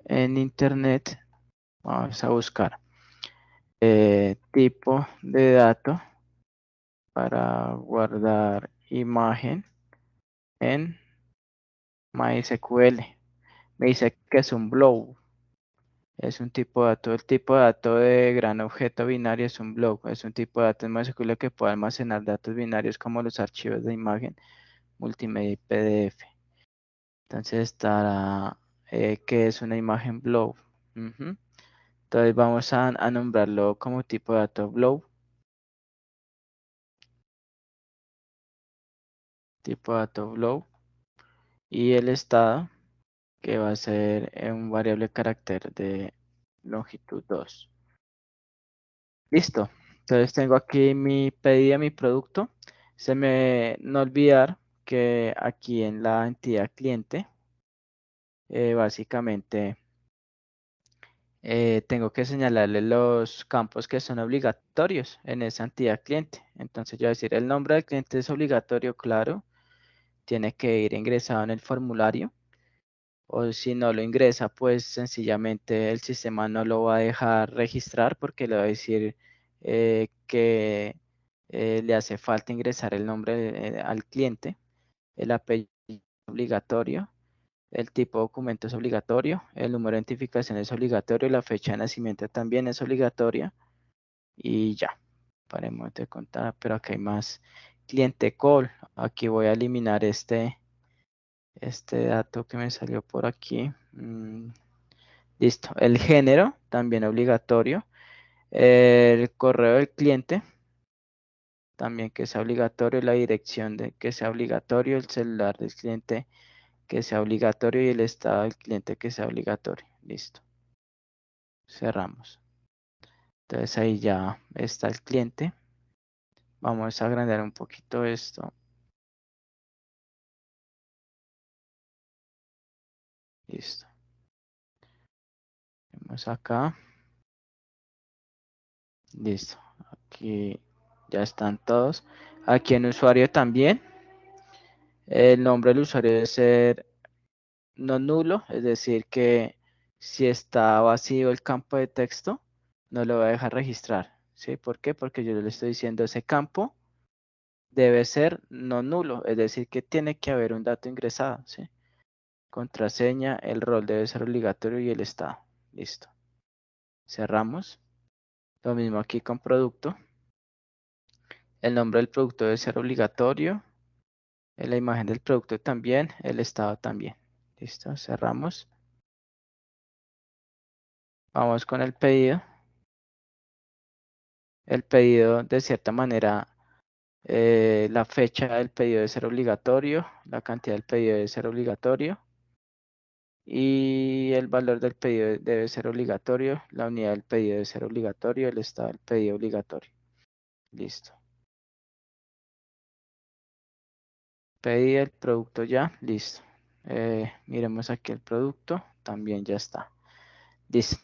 en internet. Vamos a buscar tipo de dato para guardar imagen en MySQL. Me dice que es un blob. Es un tipo de dato. El tipo de dato de gran objeto binario es un blob. Es un tipo de dato en MySQL que puede almacenar datos binarios como los archivos de imagen, multimedia y PDF. Entonces estará que es una imagen blob. Ujú. Entonces vamos a nombrarlo como tipo de dato blob. Tipo de dato blob. Y el estado, que va a ser un variable carácter de longitud 2. Listo. Entonces tengo aquí mi pedido, mi producto. Se me no olvidar que aquí en la entidad cliente, básicamente tengo que señalarle los campos que son obligatorios en esa entidad cliente. Entonces yo voy a decir, el nombre del cliente es obligatorio, claro. Tiene que ir ingresado en el formulario. O si no lo ingresa, pues sencillamente el sistema no lo va a dejar registrar porque le va a decir que le hace falta ingresar el nombre al cliente, el apellido es obligatorio, el tipo de documento es obligatorio, el número de identificación es obligatorio, la fecha de nacimiento también es obligatoria y ya, paremos de contar, pero acá hay más cliente call. Aquí voy a eliminar este dato que me salió por aquí. Listo. El género, también obligatorio. El correo del cliente, también que sea obligatorio. La dirección de que sea obligatorio. El celular del cliente que sea obligatorio. Y el estado del cliente que sea obligatorio. Listo. Cerramos. Entonces ahí ya está el cliente. Vamos a agrandar un poquito esto. Listo. Vamos acá. Listo. Aquí ya están todos. Aquí en usuario también. El nombre del usuario debe ser no nulo, es decir que si está vacío el campo de texto, no lo voy a dejar registrar. ¿Sí? ¿Por qué? Porque yo le estoy diciendo ese campo debe ser no nulo, es decir que tiene que haber un dato ingresado. ¿Sí? Contraseña, el rol debe ser obligatorio y el estado. Listo. Cerramos. Lo mismo aquí con producto. El nombre del producto debe ser obligatorio. La imagen del producto también. El estado también. Listo. Cerramos. Vamos con el pedido. El pedido, de cierta manera, la fecha del pedido debe ser obligatorio. La cantidad del pedido debe ser obligatorio. Y el valor del pedido debe ser obligatorio. La unidad del pedido debe ser obligatorio. El estado del pedido obligatorio. Listo. Pedí el producto ya, listo. Miremos aquí el producto, también ya está. Listo.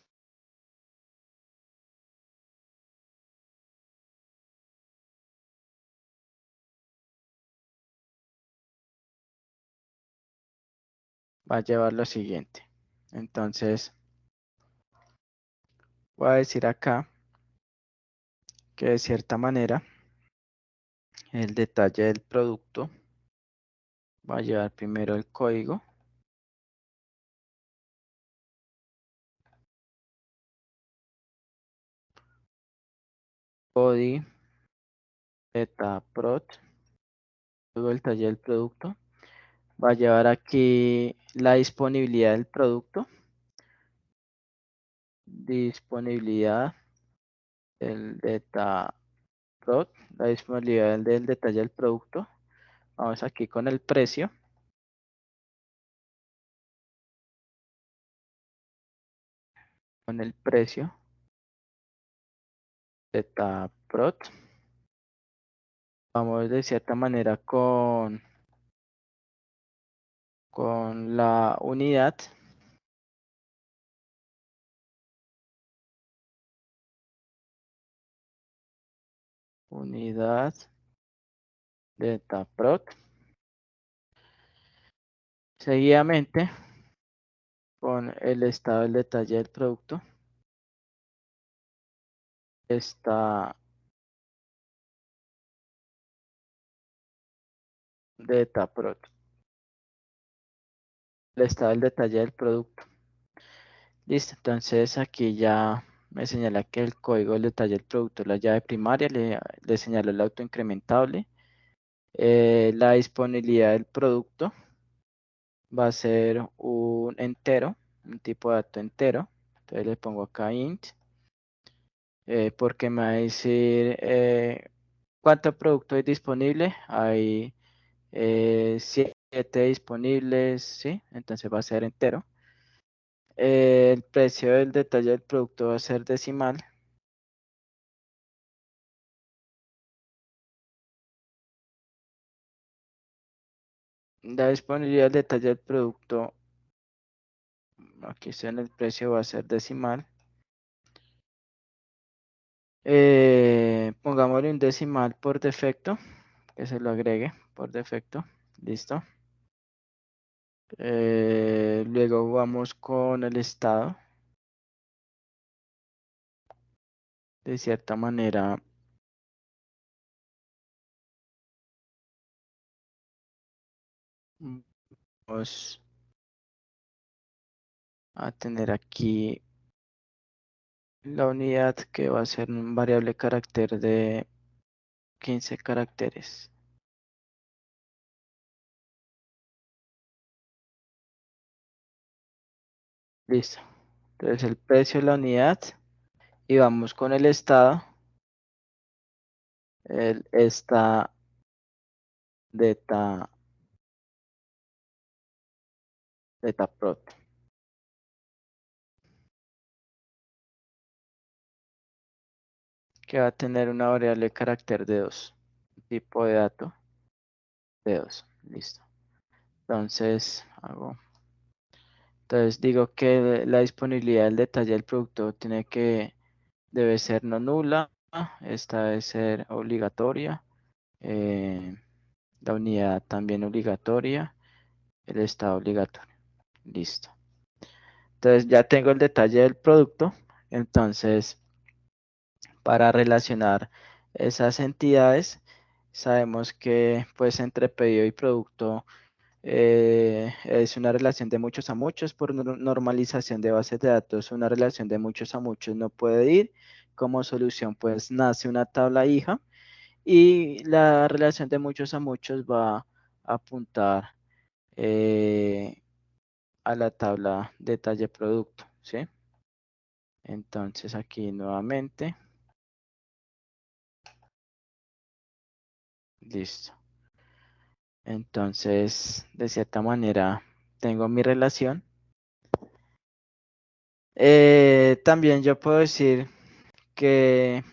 Va a llevar lo siguiente. Entonces, voy a decir acá que de cierta manera el detalle del producto va a llevar primero el código. Body, beta, prod, luego el detalle del producto. Va a llevar aquí la disponibilidad del producto. Disponibilidad del data prod, la disponibilidad del detalle del producto. Vamos aquí con el precio. Con el precio. Data prod. Vamos de cierta manera con la unidad. Unidad. Data prod. Seguidamente con el estado del detalle del producto. Está data prod. El estado del detalle del producto. Listo, entonces aquí ya me señala que el código del detalle del producto es la llave primaria, le señaló el auto incrementable. La disponibilidad del producto va a ser un entero, un tipo de dato entero. Entonces le pongo acá int, porque me va a decir cuánto producto hay disponible. Hay 7 disponibles, ¿sí? Entonces va a ser entero. El precio del detalle del producto va a ser decimal. La disponibilidad del detalle del producto, aquí está en el precio, va a ser decimal. Pongámosle un decimal por defecto, que se lo agregue por defecto. Listo. Luego vamos con el estado. De cierta manera, vamos a tener aquí la unidad que va a ser un variable carácter de 15 caracteres. Listo. Entonces el precio de la unidad y vamos con el estado. El esta data prod. Que va a tener una variable de carácter de 2. tipo de dato de 2. Listo. Entonces, digo que la disponibilidad del detalle del producto debe ser no nula. Esta debe ser obligatoria. La unidad también obligatoria. El estado obligatorio. Listo. Entonces ya tengo el detalle del producto. Entonces, para relacionar esas entidades, sabemos que pues entre pedido y producto es una relación de muchos a muchos por normalización de bases de datos, una relación de muchos a muchos no puede ir. Como solución pues nace una tabla hija y la relación de muchos a muchos va a apuntar a la tabla detalle producto, ¿sí? Entonces aquí nuevamente, listo. Entonces, de cierta manera, tengo mi relación. También yo puedo decir que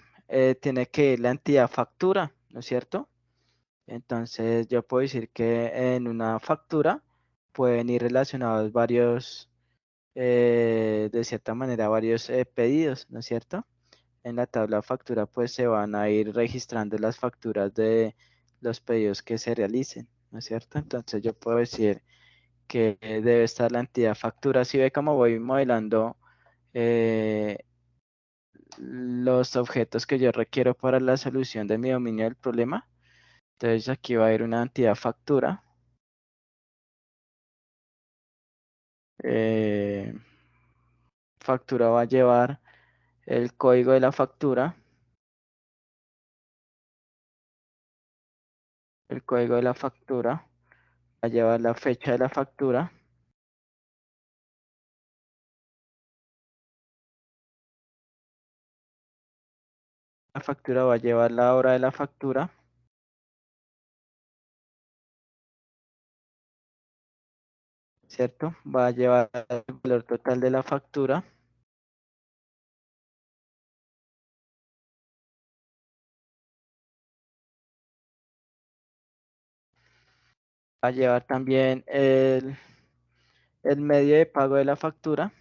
tiene que ir la entidad factura, ¿no es cierto? Entonces, yo puedo decir que en una factura pueden ir relacionados varios, de cierta manera, varios pedidos, ¿no es cierto? En la tabla factura, pues se van a ir registrando las facturas de los pedidos que se realicen, ¿no es cierto? Entonces, yo puedo decir que debe estar la entidad factura. Si ve cómo voy modelando eh, los objetos que yo requiero para la solución de mi dominio del problema. Entonces aquí va a ir una entidad factura. Eh, Factura va a llevar el código de la factura. El código de la factura va a llevar la fecha de la factura. La factura va a llevar la hora de la factura. ¿Cierto? Va a llevar el valor total de la factura. Va a llevar también el medio de pago de la factura.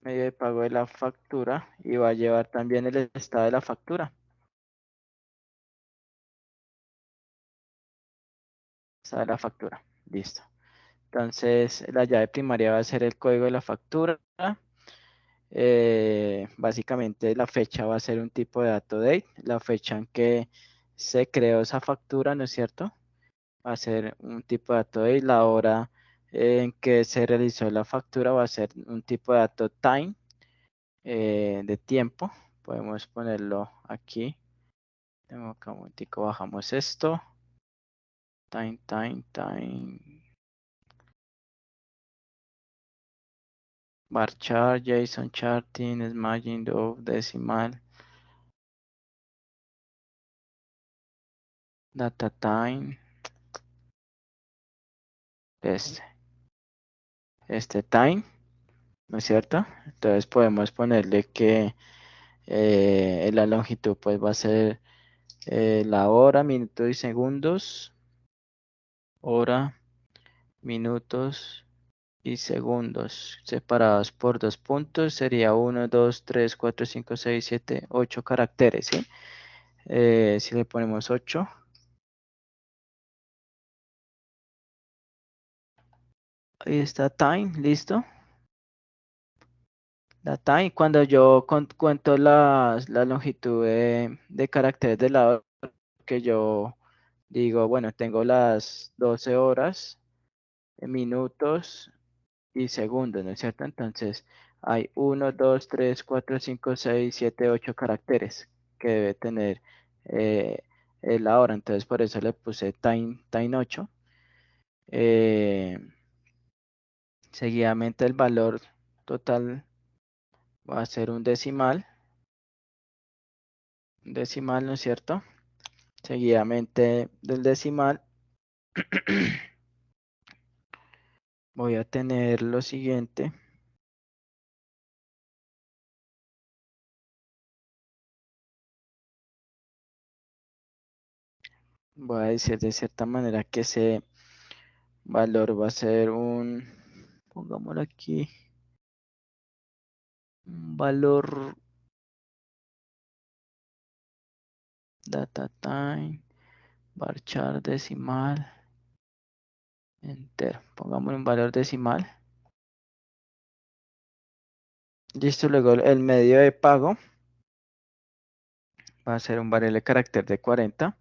Medio de pago de la factura. Y va a llevar también el estado de la factura. Estado de la factura. Listo. Entonces, la llave primaria va a ser el código de la factura. Básicamente, la fecha va a ser un tipo de dato date, la fecha en que se creó esa factura, ¿no es cierto? Va a ser un tipo de dato date. La hora en que se realizó la factura va a ser un tipo de dato time, de tiempo. Podemos ponerlo aquí. Tengo acá un momentico, bajamos esto. Time. Varchar, JSON charting, smashing of decimal, data time, este time, ¿no es cierto? Entonces podemos ponerle que la longitud pues va a ser la hora, minutos y segundos, hora, minutos y segundos, separados por dos puntos, sería 1, 2, 3, 4, 5, 6, 7, 8 caracteres, ¿sí? Si le ponemos 8. Ahí está time, listo. La time, cuando yo cuento la longitud de caracteres del lado que yo digo, bueno, tengo las 12 horas, minutos y segundos, ¿no es cierto? Entonces hay 1, 2, 3, 4, 5, 6, 7, 8 caracteres que debe tener eh, la hora. Entonces por eso le puse time 8. Eh, Seguidamente el valor total va a ser un decimal, ¿no es cierto? Seguidamente del decimal voy a tener lo siguiente. voy a decir de cierta manera que ese valor va a ser pongámoslo aquí, un valor data time, varchar decimal, enter, pongámosle un valor decimal. Listo, luego el medio de pago va a ser un variable de carácter de 40.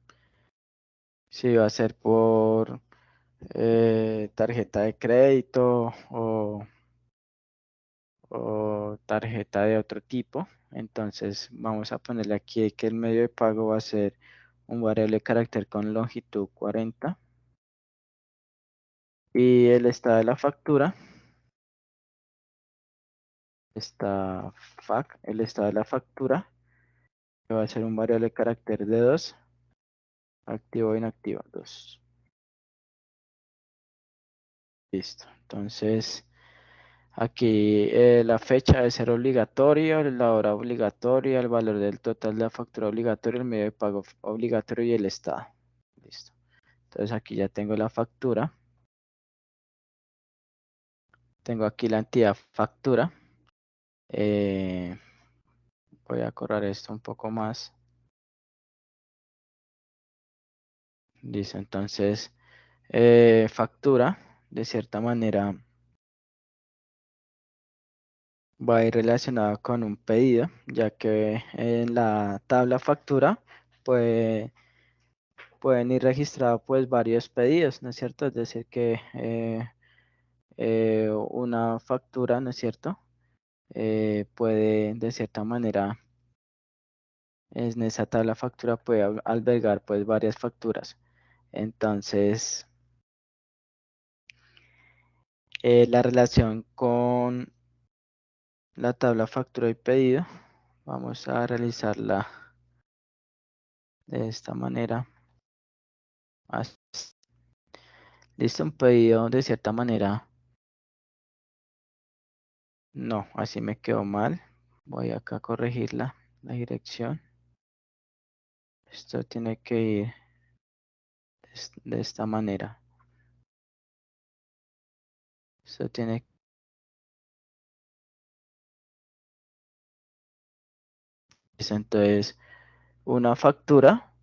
Si va a ser por tarjeta de crédito o tarjeta de otro tipo. Entonces vamos a ponerle aquí que el medio de pago va a ser un variable de carácter con longitud 40. Y el estado de la factura el estado de la factura que va a ser un variable de carácter de 2, activo o inactivo 2. Listo. Entonces aquí la fecha debe ser obligatoria, la hora obligatoria, el valor del total de la factura obligatoria, el medio de pago obligatorio y el estado. Listo. Entonces aquí ya tengo la factura. Tengo aquí la entidad factura. Voy a correr esto un poco más. Listo. Entonces factura de cierta manera va a ir relacionada con un pedido, ya que en la tabla factura pues, pueden ir registrados pues varios pedidos, ¿no es cierto? Es decir que una factura, ¿no es cierto? Puede de cierta manera, en esa tabla factura puede albergar pues varias facturas. Entonces, la relación con la tabla factura y pedido, vamos a realizarla de esta manera. Listo, un pedido de cierta manera. No, así me quedó mal. Voy acá a corregir la dirección. Esto tiene que ir de esta manera. Esto tiene. Entonces, una factura.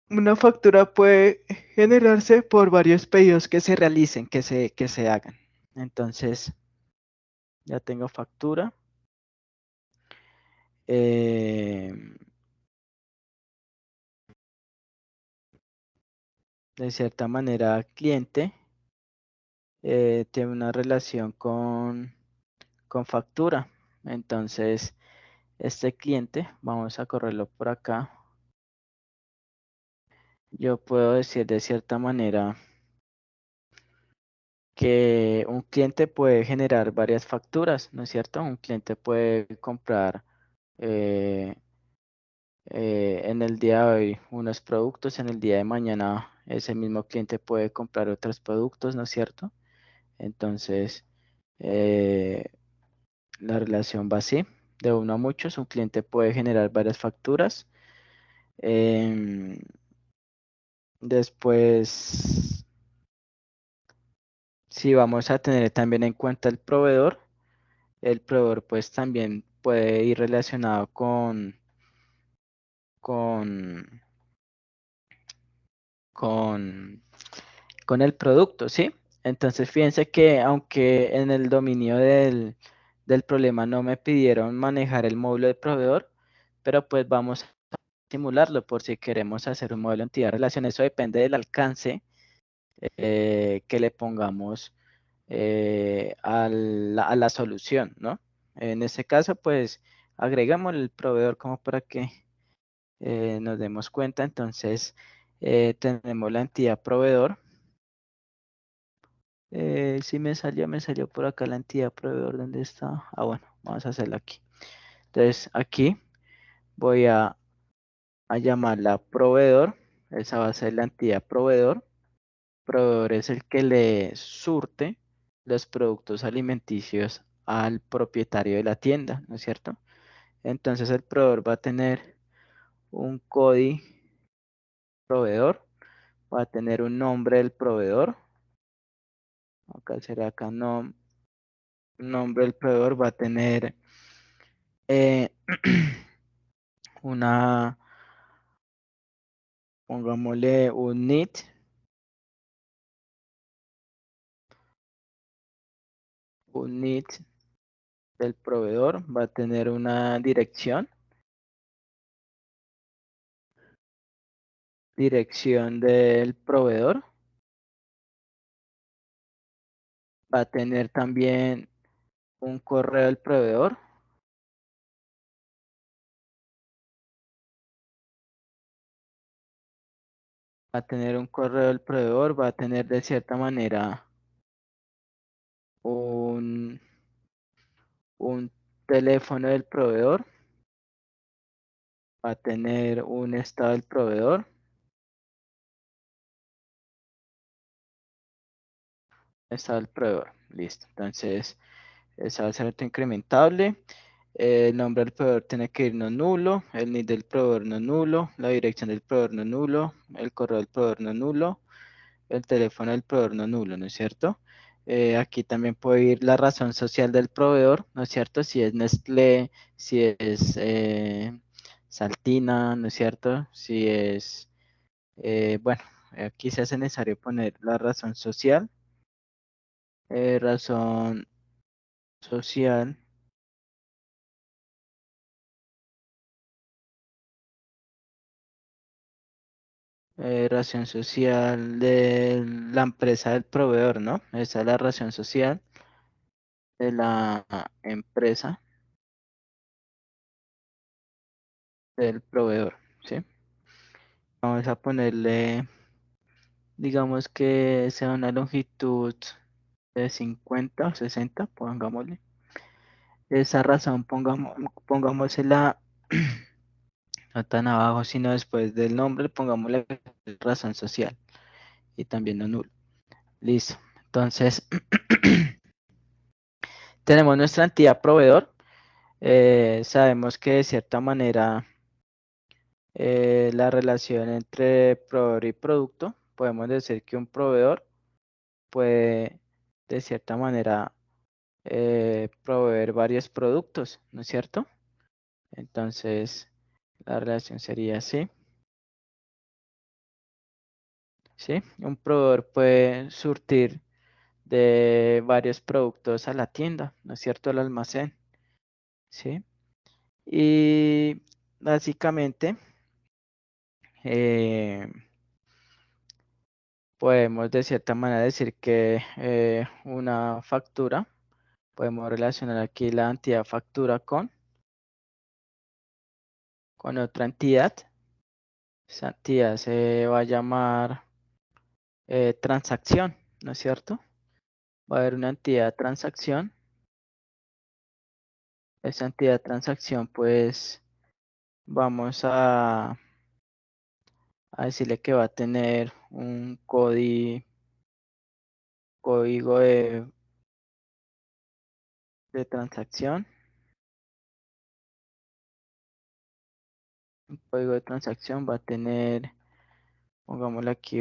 Una factura puede generarse por varios pedidos que se realicen, que se hagan. Entonces, ya tengo factura. De cierta manera, cliente tiene una relación con factura. Entonces, este cliente, vamos a correrlo por acá. Yo puedo decir de cierta manera que un cliente puede generar varias facturas, ¿no es cierto? Un cliente puede comprar en el día de hoy unos productos, en el día de mañana ese mismo cliente puede comprar otros productos, ¿no es cierto? Entonces, eh, la relación va así, de uno a muchos, un cliente puede generar varias facturas. Después, si vamos a tener también en cuenta el proveedor pues también puede ir relacionado con, con, con el producto, ¿sí? Entonces fíjense que aunque en el dominio del problema no me pidieron manejar el módulo de proveedor, pero pues vamos a simularlo por si queremos hacer un modelo entidad-relación. Eso depende del alcance que le pongamos a la solución, ¿no? En este caso, pues agregamos el proveedor como para que nos demos cuenta. Entonces, tenemos la entidad proveedor. Si me salió por acá la entidad proveedor. ¿Dónde está? Ah, bueno, vamos a hacerla aquí. Entonces, aquí voy a llamarla proveedor. Esa va a ser la entidad proveedor. Proveedor es el que le surte los productos alimenticios al propietario de la tienda, ¿no es cierto? Entonces el proveedor va a tener un CODI proveedor, va a tener un nombre del proveedor. Acá será acá nombre del proveedor, va a tener una, pongámosle un NIT. Un NIT del proveedor, va a tener una dirección del proveedor, va a tener también un correo del proveedor, va a tener un correo del proveedor, va a tener de cierta manera un teléfono del proveedor, va a tener un estado del proveedor, listo. Entonces, esa va a ser autoincrementable. El nombre del proveedor tiene que ir no nulo, el NID del proveedor no nulo, la dirección del proveedor no nulo, el correo del proveedor no nulo, el teléfono del proveedor no nulo, ¿no es cierto? Aquí también puede ir la razón social del proveedor, ¿no es cierto? Si es Nestlé, si es Saltina, ¿no es cierto? Si es, bueno, aquí se hace necesario poner la razón social, razón social. Razón social de la empresa del proveedor, ¿no? Esa es la razón social de la empresa del proveedor, ¿sí? Vamos a ponerle, digamos que sea una longitud de 50 o 60, pongámosle. Esa razón, pongámosela no tan abajo, sino después del nombre, pongámosle razón social y también no nulo. Listo. Entonces, tenemos nuestra entidad proveedor. Sabemos que de cierta manera la relación entre proveedor y producto, podemos decir que un proveedor puede de cierta manera proveer varios productos, ¿no es cierto? Entonces la relación sería así. ¿Sí? Un proveedor puede surtir de varios productos a la tienda, ¿no es cierto? Al almacén, ¿sí? Y básicamente podemos de cierta manera decir que una factura, podemos relacionar aquí la entidad factura con otra entidad. Esa entidad se va a llamar transacción, ¿no es cierto? Va a haber una entidad transacción. Esa entidad transacción, pues vamos a decirle que va a tener un código de transacción. Un código de transacción va a tener, pongámosle aquí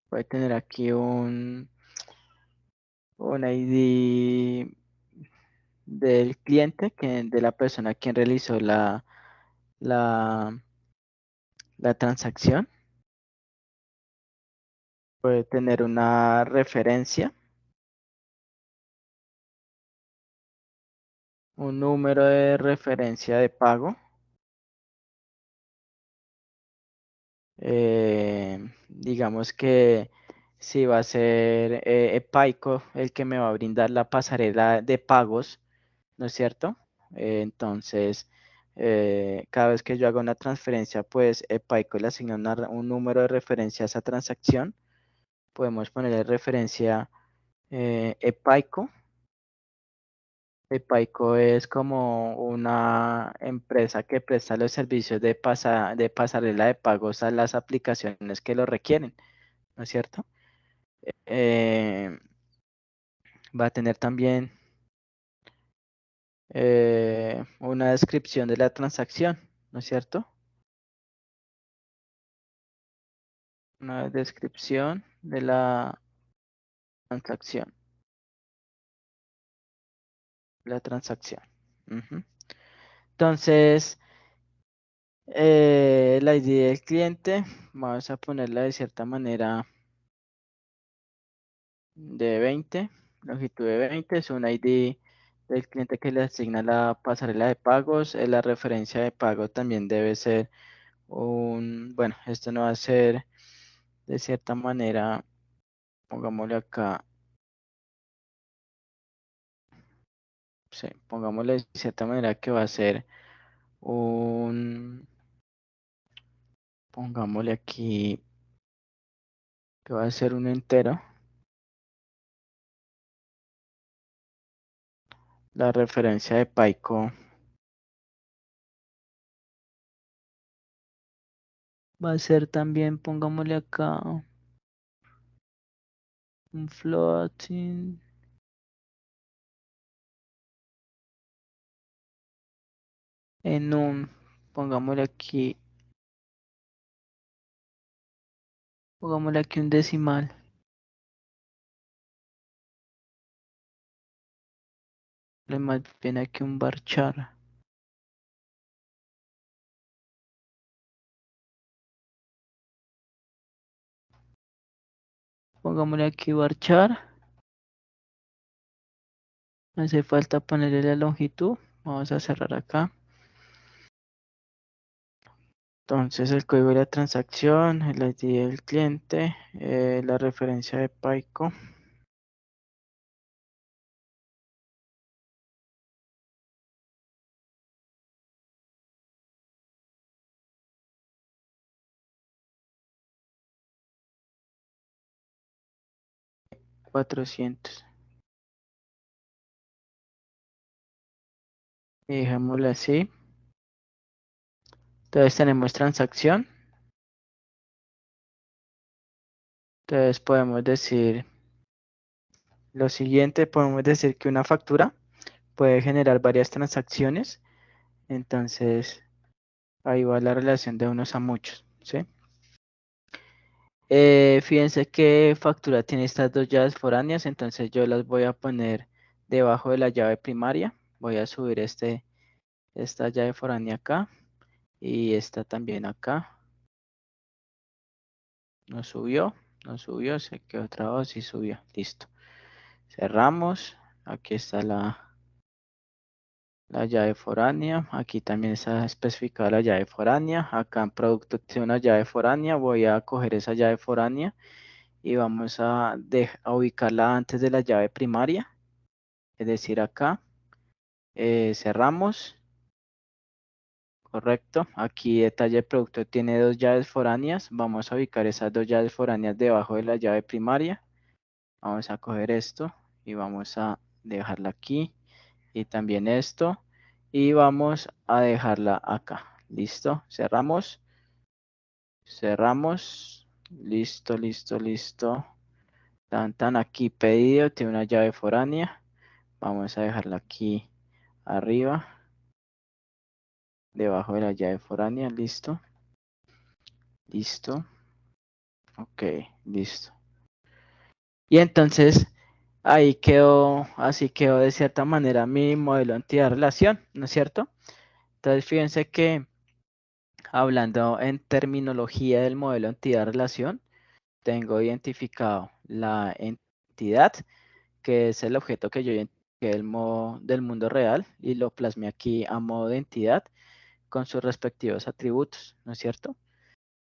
puede tener aquí un ID del cliente, de la persona quien realizó la, la transacción. Puede tener una referencia, un número de referencia de pago. Digamos que si va a ser Epaico el que me va a brindar la pasarela de pagos, ¿no es cierto? Entonces, cada vez que yo haga una transferencia, pues Epaico le asigna un número de referencia a esa transacción. Podemos ponerle referencia Epaico. Epaico es como una empresa que presta los servicios de pasarela de pagos a las aplicaciones que lo requieren, ¿no es cierto? Eh, Va a tener también una descripción de la transacción, ¿no es cierto? Una descripción de la transacción. La transacción. Ujú. Entonces, la ID del cliente, vamos a ponerla de cierta manera de 20, longitud de 20, es una ID del cliente que le asigna la pasarela de pagos. La referencia de pago también debe ser bueno, esto no va a ser de cierta manera, pongámosle acá, sí, pongámosle de cierta manera que va a ser pongámosle aquí, que va a ser un entero. La referencia de Paico va a ser también, pongámosle acá, un floating. Pongámosle aquí, un decimal. Más bien aquí un varchar. Pongámosle aquí varchar. Hace falta ponerle la longitud. Vamos a cerrar acá. Entonces el código de la transacción, el ID del cliente, la referencia de Paico. $400. Y dejémoslo así. Entonces tenemos transacción. Entonces podemos decir lo siguiente, podemos decir que una factura puede generar varias transacciones. Entonces ahí va la relación de unos a muchos, ¿sí? Fíjense que factura tiene estas dos llaves foráneas, entonces yo las voy a poner debajo de la llave primaria. Voy a subir esta llave foránea acá y esta también acá. No subió, se quedó trabado, sí subió, listo. Cerramos, aquí está la llave foránea, aquí también está especificada la llave foránea, acá en producto tiene una llave foránea, voy a coger esa llave foránea y vamos a ubicarla antes de la llave primaria, es decir acá, cerramos, correcto, aquí detalle de producto tiene dos llaves foráneas, vamos a ubicar esas dos llaves foráneas debajo de la llave primaria, vamos a coger esto y vamos a dejarla aquí y también esto y vamos a dejarla acá, listo, cerramos, listo, tan aquí pedido, tiene una llave foránea, vamos a dejarla aquí arriba, debajo de la llave foránea, listo, ok, listo. Y entonces ahí quedó, así quedó de cierta manera mi modelo entidad-relación, ¿no es cierto? Entonces fíjense que hablando en terminología del modelo entidad-relación, tengo identificado la entidad, que es el objeto que yo identifiqué del mundo real y lo plasmé aquí a modo de entidad con sus respectivos atributos, ¿no es cierto?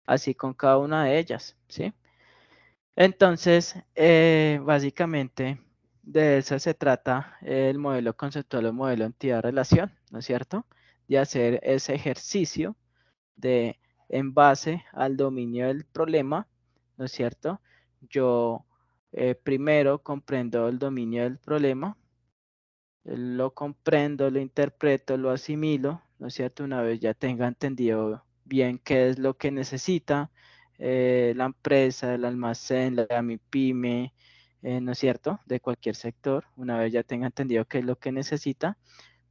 Así con cada una de ellas, ¿sí? Entonces, básicamente de eso se trata el modelo conceptual o modelo entidad-relación, ¿no es cierto? De hacer ese ejercicio de, en base al dominio del problema, ¿no es cierto? Yo primero comprendo el dominio del problema, lo comprendo, lo interpreto, lo asimilo, ¿no es cierto? Una vez ya tenga entendido bien qué es lo que necesita la empresa, el almacén, la MIPYME, ¿no es cierto? De cualquier sector, una vez ya tenga entendido qué es lo que necesita,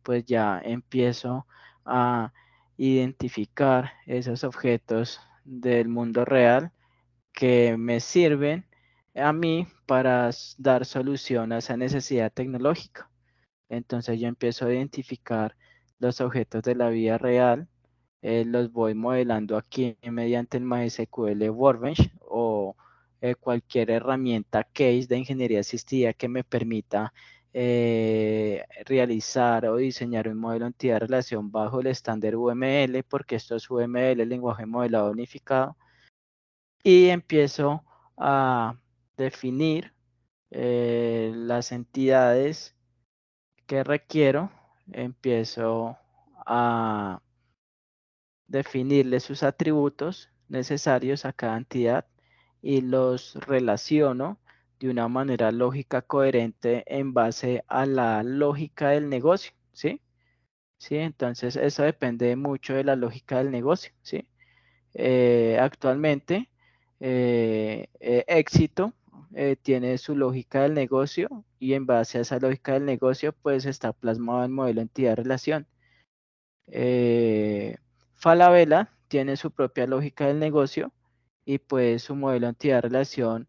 pues ya empiezo a identificar esos objetos del mundo real que me sirven a mí para dar solución a esa necesidad tecnológica. Entonces yo empiezo a identificar los objetos de la vida real, los voy modelando aquí mediante el MySQL Workbench o cualquier herramienta case de ingeniería asistida que me permita realizar o diseñar un modelo de entidad de relación bajo el estándar UML, porque esto es UML, el lenguaje modelado unificado, y empiezo a definir las entidades que requiero, empiezo a definirle sus atributos necesarios a cada entidad y los relaciono de una manera lógica coherente en base a la lógica del negocio, ¿sí? ¿Sí? Entonces eso depende mucho de la lógica del negocio, ¿sí? Actualmente, Éxito tiene su lógica del negocio y en base a esa lógica del negocio, pues está plasmado el modelo entidad-relación. Falabella tiene su propia lógica del negocio y pues su modelo entidad-relación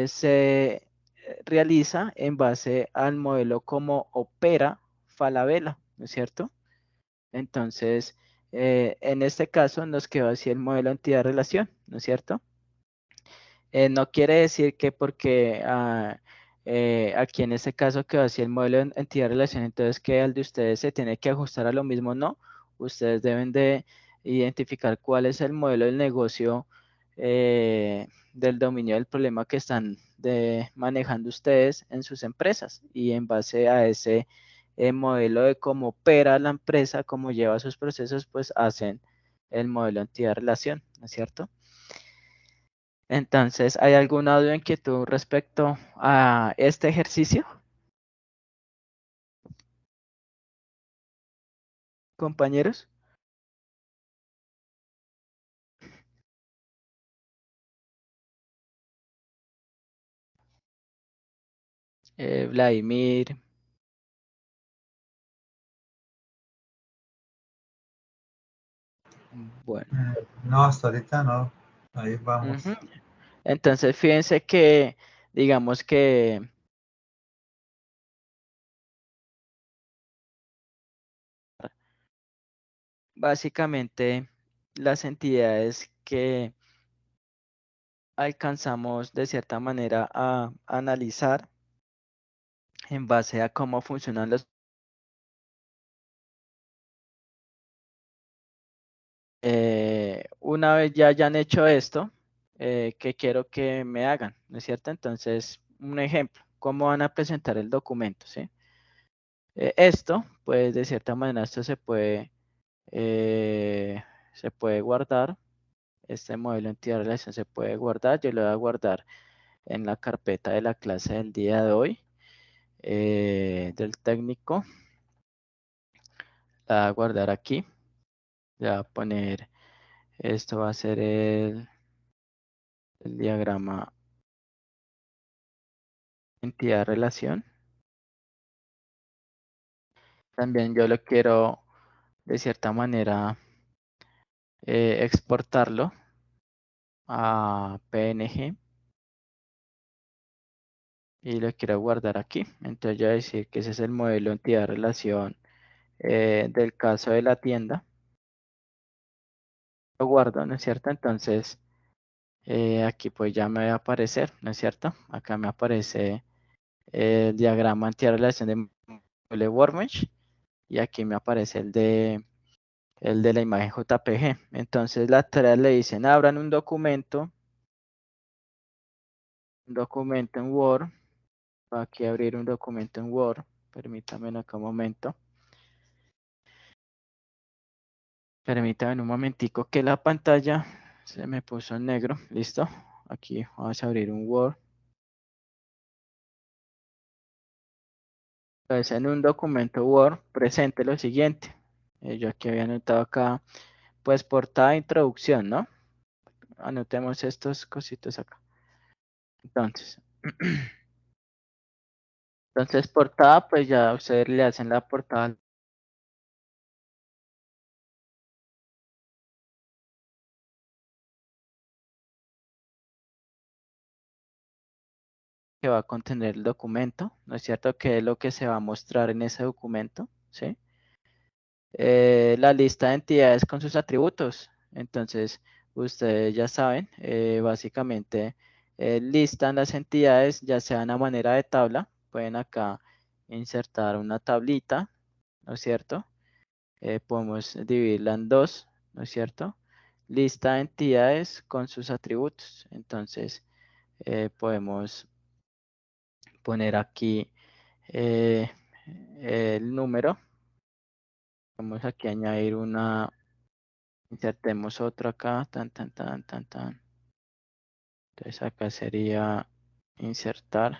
se realiza en base al modelo como opera Falabella, ¿no es cierto? Entonces, en este caso nos quedó así el modelo entidad-relación, ¿no es cierto? No quiere decir que porque aquí en este caso quedó así el modelo de entidad-relación, entonces que el de ustedes se tiene que ajustar a lo mismo, no. Ustedes deben de identificar cuál es el modelo del negocio del dominio del problema que están manejando ustedes en sus empresas y en base a ese modelo de cómo opera la empresa, cómo lleva sus procesos, pues hacen el modelo entidad-relación, ¿no es cierto? Entonces, ¿hay alguna duda o inquietud respecto a este ejercicio, compañeros? Vladimir. Bueno. No, hasta ahorita no. Ahí vamos. Ujú. Entonces, fíjense que, digamos que básicamente las entidades que alcanzamos de cierta manera a analizar en base a cómo funcionan los... una vez ya hayan hecho esto, ¿qué quiero que me hagan? ¿No es cierto? Entonces, un ejemplo, ¿cómo van a presentar el documento? ¿Sí? Esto, pues de cierta manera, esto se puede guardar. Este modelo de entidad de relación se puede guardar. Yo lo voy a guardar en la carpeta de la clase del día de hoy, del técnico. La voy a guardar aquí. Le voy a poner, esto va a ser el diagrama entidad-relación. También yo lo quiero de cierta manera exportarlo a PNG y lo quiero guardar aquí. Entonces yo voy a decir que ese es el modelo entidad-relación del caso de la tienda. Lo guardo, ¿no es cierto? Entonces aquí pues ya me va a aparecer, ¿no es cierto? Acá me aparece el diagrama entidad-relación de modelo Workbench y aquí me aparece el de la imagen JPG. Entonces las tareas le dicen, abran un documento en Word. Aquí abrir un documento en Word. Permítanme acá un momento. Permítanme un momentico que la pantalla se me puso en negro. Listo. Aquí vamos a abrir un Word. Pues en un documento Word presente lo siguiente. Yo aquí había anotado acá, pues portada de introducción, ¿no? Anotemos estos cositos acá. Entonces, portada, pues ya ustedes le hacen la portada que va a contener el documento, ¿no es cierto? ¿Qué es lo que se va a mostrar en ese documento? ¿Sí? La lista de entidades con sus atributos. Entonces, ustedes ya saben, básicamente listan las entidades, ya sea a manera de tabla. Pueden acá insertar una tablita, ¿no es cierto? Podemos dividirla en dos, ¿no es cierto? Lista de entidades con sus atributos. Entonces, podemos poner aquí eh, el número. Vamos aquí a añadir una, insertemos otro acá, tan, tan, tan, tan, tan. Entonces acá sería insertar.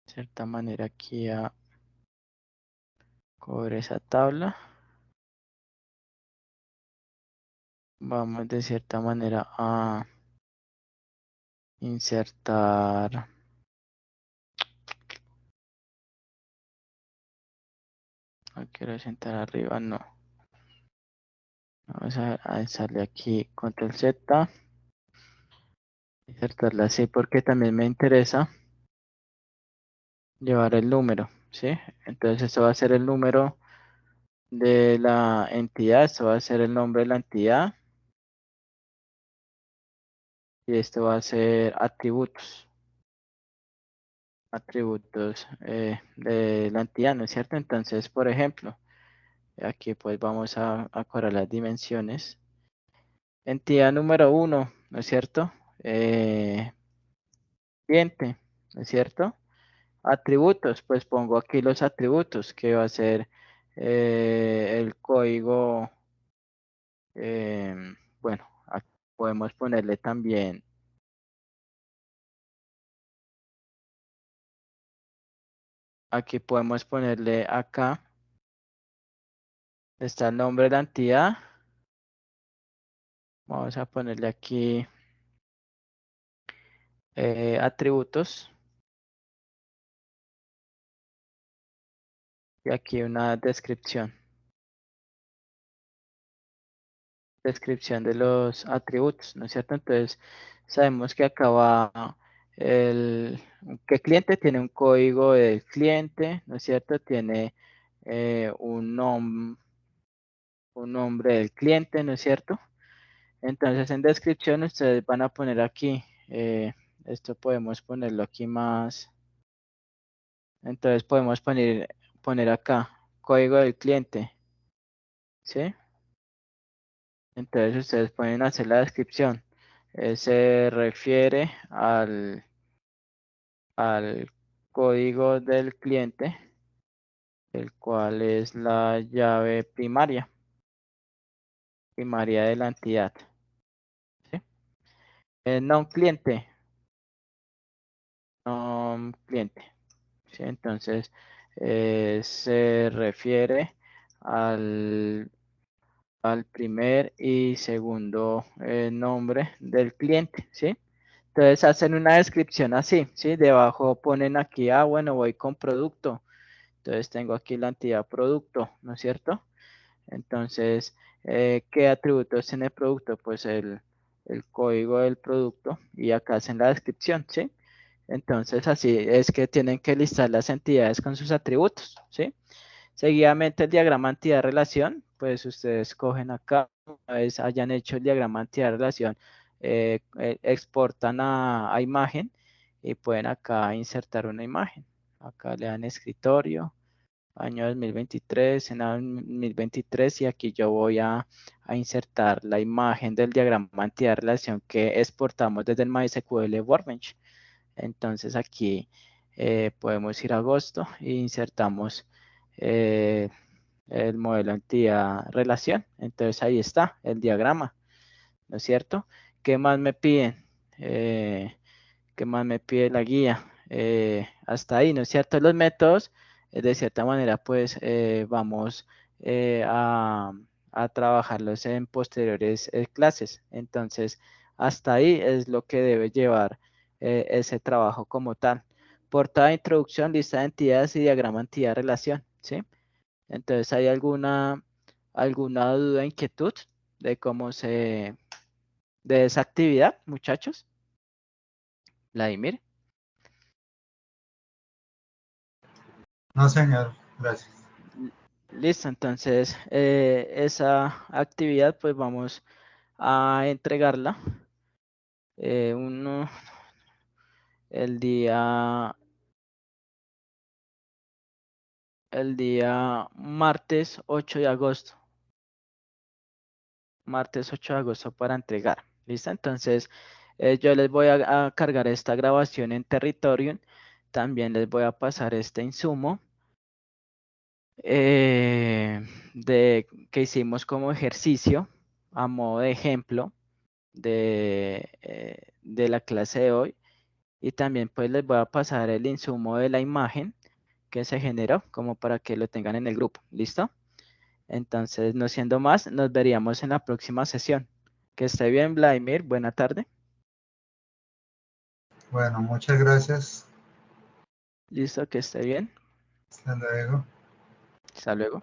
De cierta manera aquí a coger esa tabla. Vamos de cierta manera a insertar. No quiero sentar arriba, no. Vamos a darle aquí control Z. Insertarla así porque también me interesa llevar el número, ¿sí? Entonces eso va a ser el número de la entidad, esto va a ser el nombre de la entidad y esto va a ser atributos de la entidad, ¿no es cierto? Entonces, por ejemplo, aquí pues vamos a correr las dimensiones. Entidad número 1, ¿no es cierto? Cliente, ¿no es cierto? Atributos, pues pongo aquí los atributos, que va a ser el código, bueno, aquí podemos ponerle también, aquí podemos ponerle acá, está el nombre de la entidad, vamos a ponerle aquí atributos, y aquí una descripción de los atributos, ¿no es cierto? Entonces, sabemos que acá va que cliente tiene un código del cliente, ¿no es cierto? Tiene un nombre del cliente, ¿no es cierto? Entonces, en descripción ustedes van a poner aquí, esto podemos ponerlo aquí más, entonces podemos poner acá, código del cliente, ¿sí? Entonces ustedes pueden hacer la descripción. Se refiere al código del cliente, el cual es la llave primaria de la entidad. ¿Sí? Non cliente, ¿sí? Entonces se refiere al primer y segundo nombre del cliente, ¿sí? Entonces hacen una descripción así, ¿sí? Debajo ponen aquí, bueno, voy con producto. Entonces tengo aquí la entidad producto, ¿no es cierto? Entonces, ¿qué atributos tiene el producto? Pues el código del producto y acá hacen la descripción, ¿sí? Entonces así es que tienen que listar las entidades con sus atributos, ¿sí? Seguidamente el diagrama entidad-relación, pues ustedes cogen acá, una vez hayan hecho el diagrama entidad-relación, exportan a imagen y pueden acá insertar una imagen. Acá le dan escritorio, año 2023, en 2023 y aquí yo voy a insertar la imagen del diagrama entidad-relación que exportamos desde el MySQL Workbench. Entonces aquí podemos ir a agosto e insertamos eh, el modelo entidad relación. Entonces ahí está el diagrama, ¿no es cierto? ¿Qué más me piden? ¿Qué más me pide la guía? Hasta ahí, ¿no es cierto? Los métodos, de cierta manera, pues vamos a trabajarlos en posteriores clases. Entonces, hasta ahí es lo que debe llevar ese trabajo como tal. Portada, introducción, lista de entidades y diagrama entidad-relación, ¿sí? Entonces, ¿hay alguna duda, inquietud de cómo de esa actividad, muchachos? Vladimir. No, señor, gracias. Listo, entonces esa actividad pues vamos a entregarla el día martes 8 de agosto. Martes 8 de agosto para entregar. ¿Listo? Entonces yo les voy a cargar esta grabación en Territorium. También les voy a pasar este insumo que hicimos como ejercicio a modo de ejemplo de la clase de hoy. Y también pues les voy a pasar el insumo de la imagen que se generó como para que lo tengan en el grupo. ¿Listo? Entonces, no siendo más, nos veríamos en la próxima sesión. Que esté bien, Vladimir. Buena tarde. Bueno, muchas gracias. Listo, que esté bien. Hasta luego. Hasta luego.